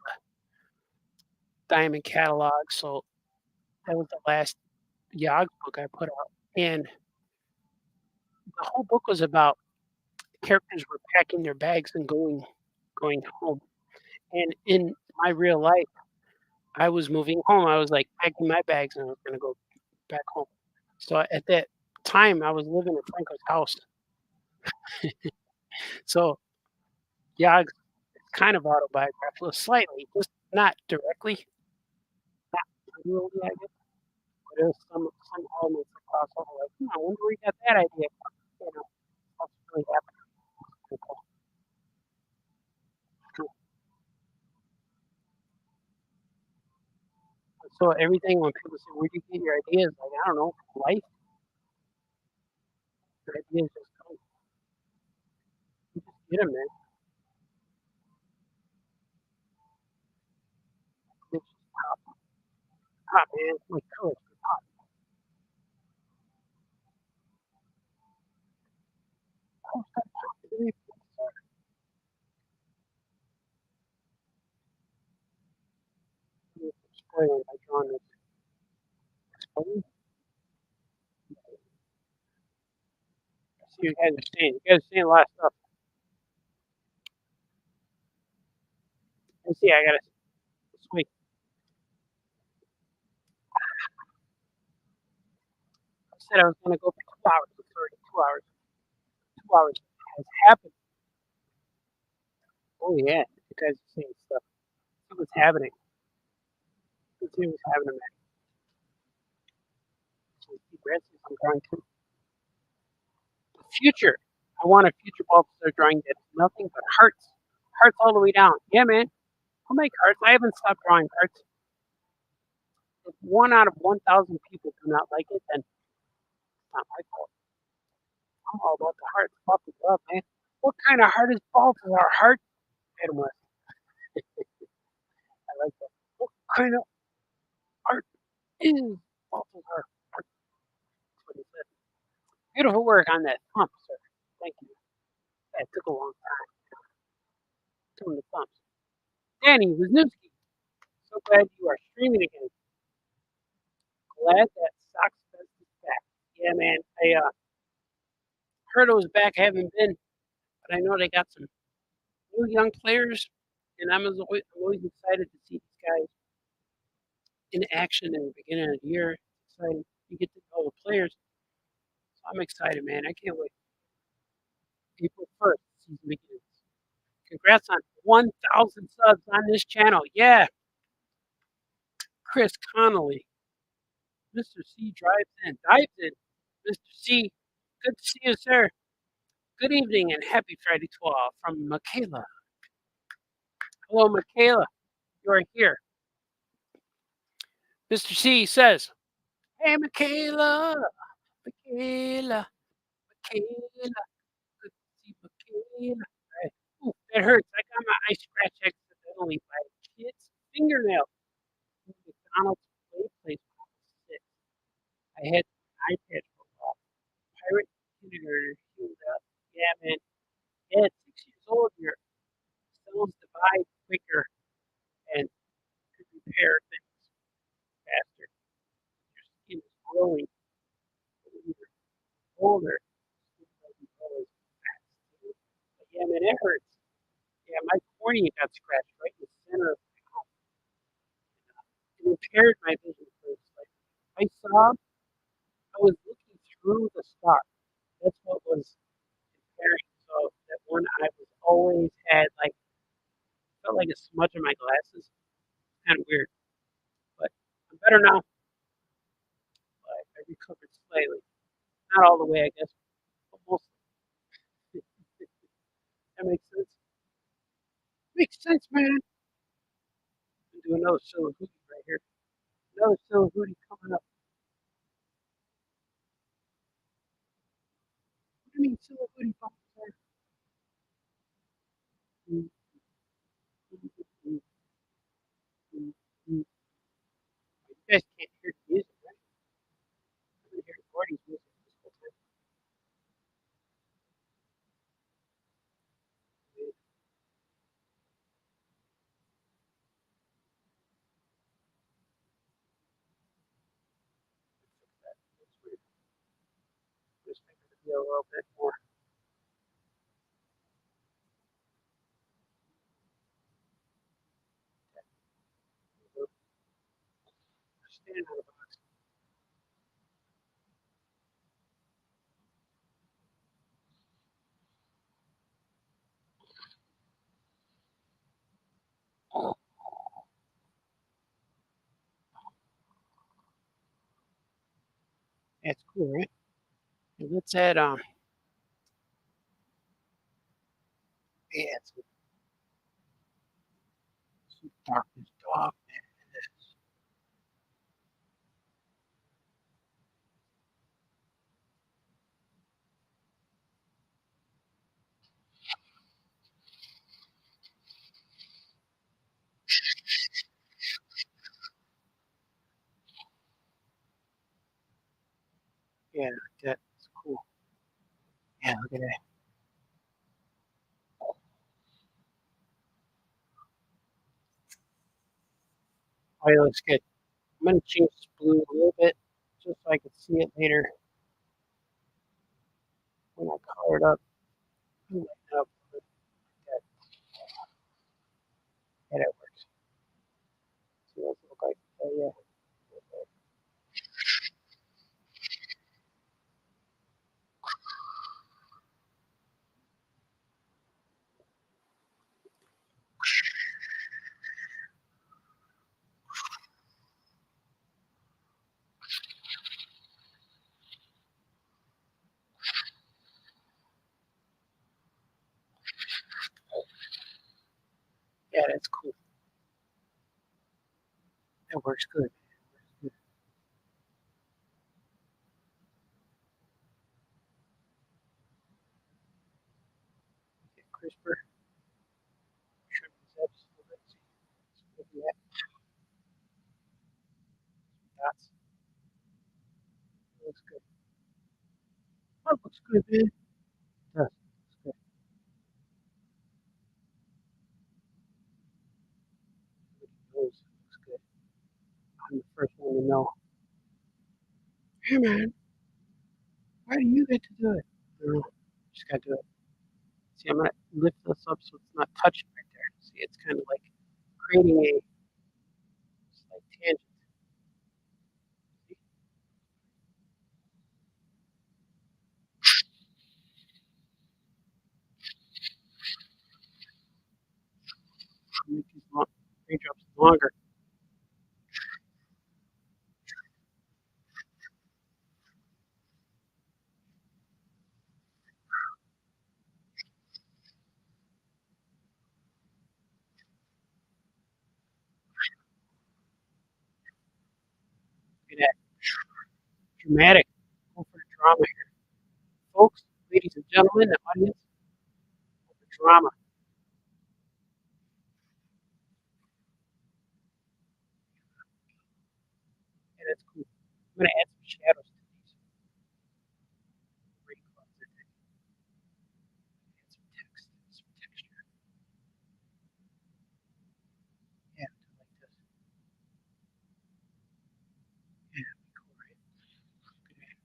[SPEAKER 4] Diamond catalog. So that was the last Yogs book I put out, and the whole book was about characters were packing their bags and going home. And in my real life, I was moving home. I was like packing my bags and I was gonna go back home. So at that time, I was living in Franco's house. So yeah, it's kind of autobiographical, slightly, just not directly, not literally, I guess. But there's some elements that cross over. Like, I wonder where you got that idea from. You know, what's really happening. So everything when people say, "Where'd you get your ideas?" Like I don't know, life. Your ideas just come. You just get them, man. It's just hot, man. Like colors, it's hot. Oh, stop talking to me. Spoiling by drawing this. Spoiling? See, you guys are saying. You guys are saying a lot of stuff. Let's see. I gotta wait. I said I was gonna go for 2 hours. It's already 2 hours. 2 hours has happened. Oh yeah, you guys are saying stuff. See what's happening. Let's see what's happening, man. So deep breaths as I'm drawing too. The future. I want a future bulb start drawing that's nothing but hearts. Hearts all the way down. Yeah, man. I'll make hearts. I haven't stopped drawing hearts. If one out of 1,000 people do not like it, then it's not my fault. I'm all about the heart. Fuck it up, man. What kind of heart is Balthazar heart? Adam West. I like that. What kind of art is Balthazar heart? That's what he said. Beautiful work on that thump, sir. Thank you. That took a long time. Doing the thumps. Danny Wisniewski, so glad you are streaming again. Glad that Sox Fest is back. Yeah, man. I heard it was back. I haven't been, but I know they got some new young players, and I'm always excited to see these guys in action in the beginning of the year. It's exciting. You get to know the players. So I'm excited, man. I can't wait. April 1st, season begins. Congrats on 1,000 subs on this channel. Yeah. Chris Connolly. Mr. C dives in. Mr. C, good to see you, sir. Good evening and happy Friday 12 from Michaela. Hello, Michaela. You are here. Mr. C says, hey, Michaela. Michaela. Michaela. Good to see Michaela. All right. Ooh, that hurts. I got my eye scratch accidentally by a kid's fingernail. McDonald's play place when I was 6. I had an iPad for a while. Pirate kindergartner healed up. Yeah, man. Yeah, at 6 years old, your cells divide quicker and could repair things faster. Your skin is growing. When you're older, skin doesn't grow as fast. But yeah, man, it hurts. Yeah, my cornea got scratched right in the center of my eye. It impaired my vision for a second. I saw, I was looking through the star. That's what was impairing. So that one eye was always had like, felt like a smudge in my glasses. Kind of weird. But I'm better now. But I recovered slightly. Not all the way, I guess, but mostly. That makes sense. Makes sense, man. I'm do another silly hoodie right here. Another silly hoodie coming up. What do you mean silly hoodie bump there? Mm, mm, mm, mm, mm. You guys can't hear the music, right? I've been hearing Gordy's music this whole time. Man, fix that. That's weird. Just make it be a little bit more. Stand on the box. That's cool, right? And let's add yeah, some darkness dog. Yeah, that's cool. Yeah, look at that. Oh, it looks good. I'm gonna change this blue a little bit just so I can see it later when I color it up. Lighten it up a bit like that. Yeah, that works. See what it look like. Oh yeah. Yeah, that's cool. That works good. looks good. That looks good, man. It does. Looks good. Looks good. I'm the first one to know. Hey, man, why do you get to do it? I don't know. Just gotta do it. See, I'm gonna lift this up so it's not touching right there. See, it's kind of like creating a slight tangent. See? Make these raindrops longer. Look at that. Dramatic. Go for the drama here. Folks, ladies and gentlemen, the audience, go for drama. Yeah, that's cool. I'm gonna add some shadows to these rain clouds. Add some text, some texture. Yeah, I like this. Yeah, that'd be cool, right? Look at that.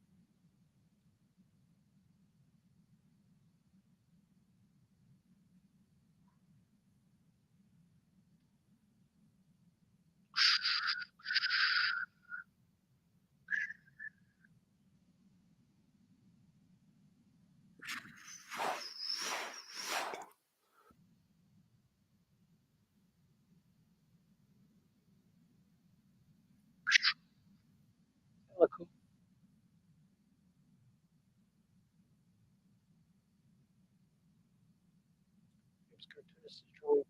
[SPEAKER 4] That look cool. Here's Cartoonist drawing.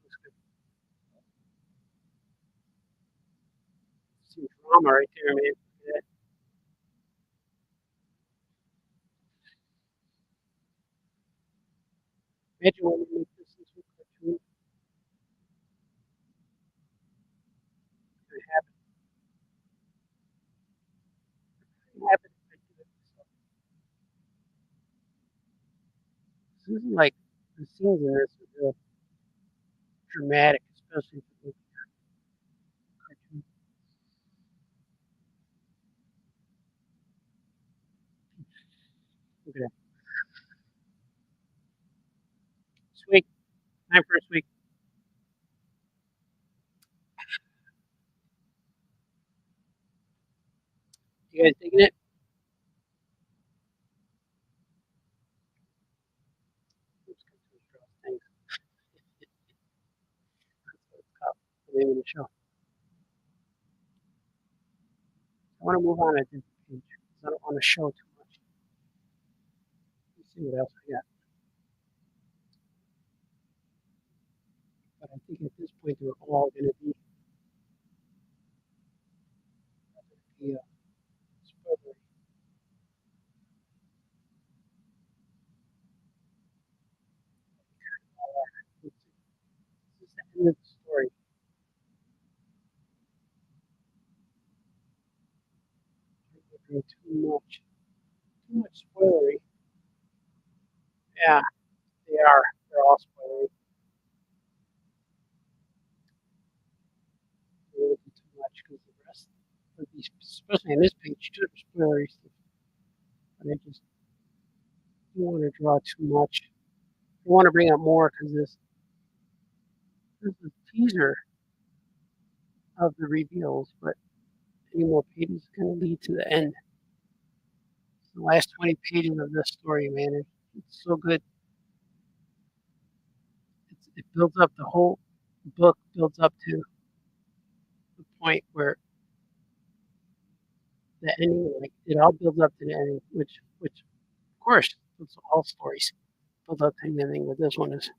[SPEAKER 4] Looks good. Some drama right there, man. Look at that. Imagine when we make this into a cartoon. It's gonna happen. It's gonna happen if I do it myself. This isn't like the scenes in this are real dramatic, especially if it's a cartoon. Look at that. Sweet. Time for a sweet. You guys digging it? Oops, Cartoonist draws things. That's what it's called. The name of the show. I want to move on to a different page because I don't want to show too much. Let's see what else I got. But I think at this point they're all going to be spoilery. All right. Let's see. This is the end of the story. I'm not doing too much spoilery. Yeah, they are. They're all spoilery. They won't do too much because the rest of these, especially on this page, too, are spoilery stuff. But I just don't want to draw too much. I want to bring up more because this is a teaser of the reveals, but any more pages is going to lead to the end. The last 20 pages of this story, man, it's so good. It builds up, the whole book builds up to the point where the ending, like it all builds up to the ending, which of course, it's all stories build up to the ending. But this one is,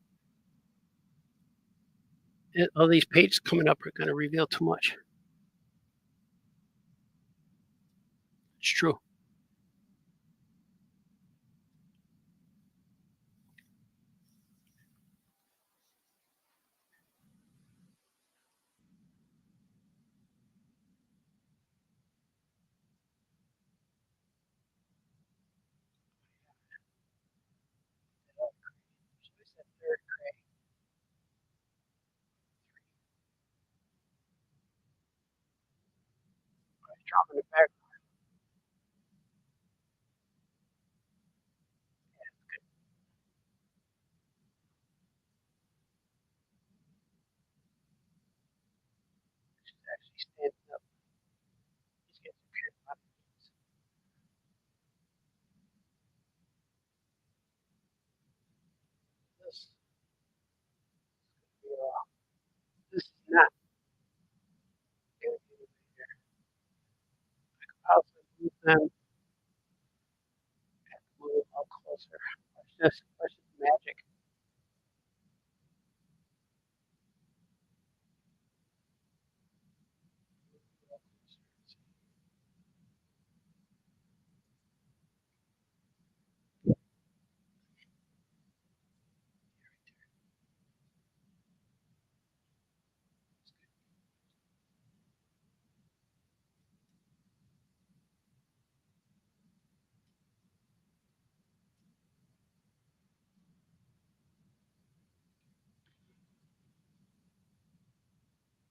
[SPEAKER 4] all these pages coming up are going to reveal too much. It's true. actually standing up. These guys are carrying a lot of things. This, this is not going to be right here. I could possibly move them and move it all closer. Watch this. Watch this magic.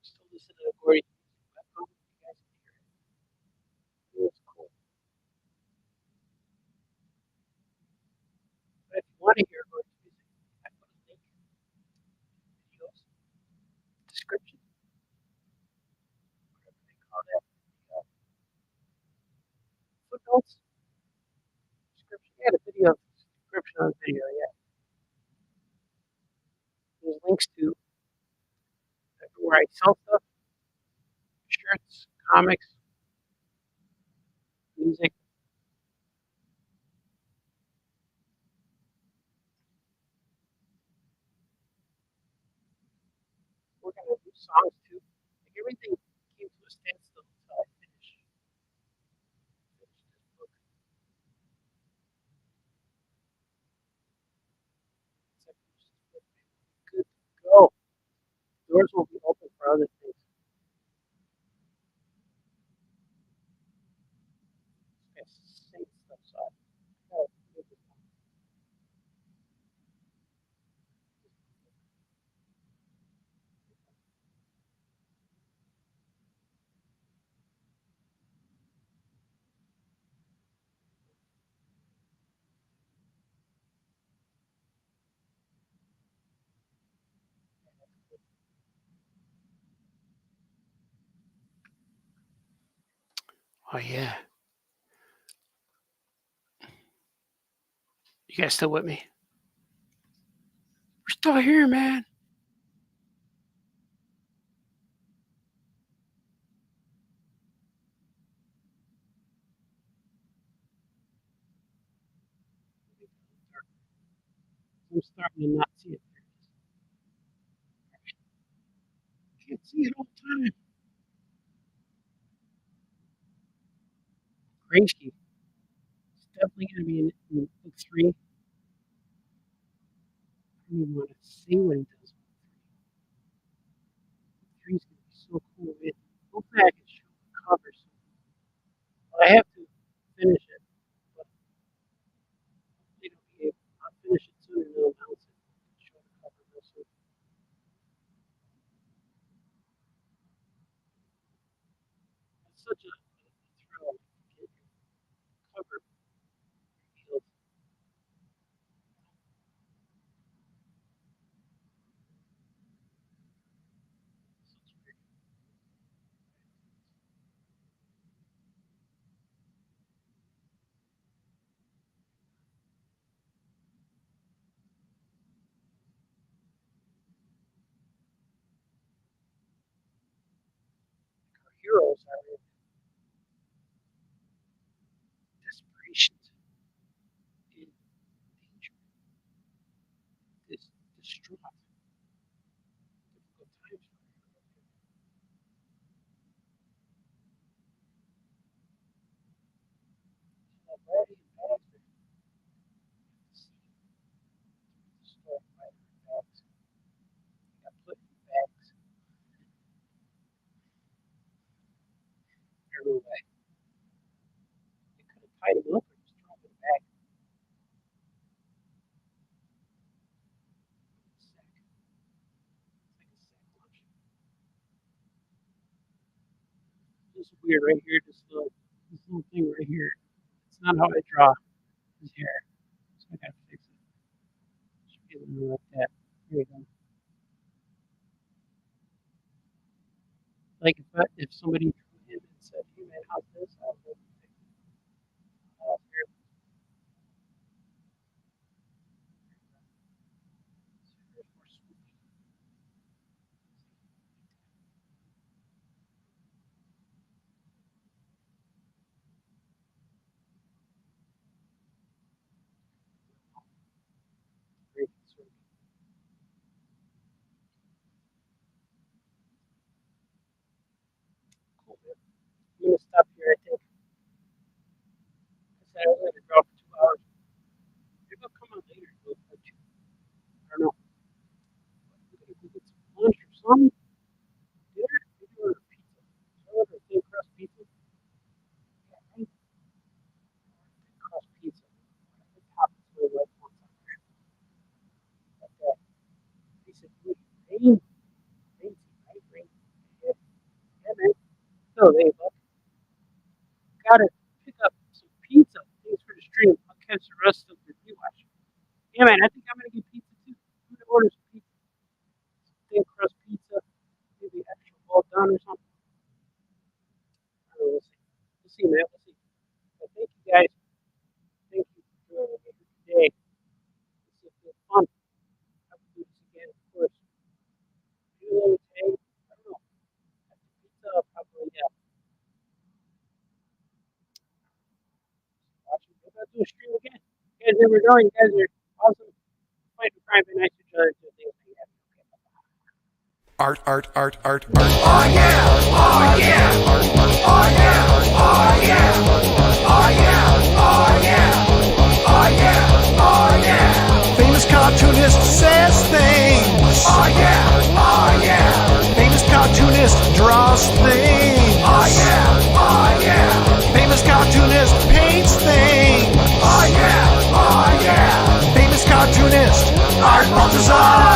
[SPEAKER 4] Still listening to Gordy. You guys can hear it. It's cool. But if you want to hear Gordy's music, I put a link in the videos description, whatever they call that. The, footnotes description. Yeah, the video description on the video. Yeah, there's links to where I sell stuff, shirts, comics, music. We're gonna do songs too. Like everything came to a standstill until I finish this book. Once I finish this book, man, we'll be good to go. Doors will be open for other things. Yes, same stuff. So I gotta move this on. Oh yeah, you guys still with me? We're still here, man. I'm starting to not see it. I can't see it all the time. Grainsky. It's definitely gonna be in book 3. I don't even want to see what he does. Book 3 is gonna be so cool. Hopefully I can show the cover soon. Well, I have to finish it, but hopefully it'll be able. I'll finish it soon and they'll announce it. Show the cover real soon. It's such a thrill to get your cover revealed. So it's weird. Our heroes are in desperation, in danger, distraught, difficult times for our heroes. So Brady and Baxter see the story by their bags. They got put in bags. There's no way. They could have tied them up or just dropped them back in a sack. It's like a sack lunch. This is weird right here, this little thing right here. It's not how I draw his hair. So I gotta fix it. Should be a little like that. There you go. Like if somebody drew him and said, "Hey man, how's this?" I was like, "Oh, here." Here's more Swoopy. Great Swoopy. Cool, man. I'm gonna stop here. I think I said I was gonna draw for 2 hours. Maybe I'll come on later and do it for 2. I don't know. We're gonna go get some lunch or something. Dinner. Maybe order pizza. Should I order a thin crust pizza? Yeah, right. Thin crust pizza. The top is really like one somewhere. But they said, "Wait, rain, rain, right? Rain." Yeah, yeah, man. So they look. Gotta pick up some pizza. Thanks for the stream. I'll catch the rest of the rewatch. Yeah, man. I think I'm gonna get pizza too. I'm gonna order some pizza. Thin crust pizza. Maybe extra well done or something. I don't know. We'll see. We'll see, man. We'll see. But thank you guys. Thank you for joining me today. This has been fun. I will do this again, of course. Do you today? I don't know. After pizza, I'll probably watch it. Maybe I'll do a stream again. You guys never know. You guys are awesome. Fighting crime and nice to each other. Do things like that.
[SPEAKER 2] Art, art, art, art, art. Oh yeah! Oh yeah! Oh yeah! Oh yeah! Oh yeah! Oh yeah! Oh yeah! Oh yeah!
[SPEAKER 3] Famous cartoonist says things.
[SPEAKER 2] Oh yeah! Oh yeah!
[SPEAKER 3] Famous cartoonist draws things.
[SPEAKER 2] Oh yeah! Oh yeah!
[SPEAKER 3] Famous cartoonist paints things.
[SPEAKER 2] Oh yeah! Oh yeah!
[SPEAKER 3] Famous cartoonist
[SPEAKER 2] Art Baltazar!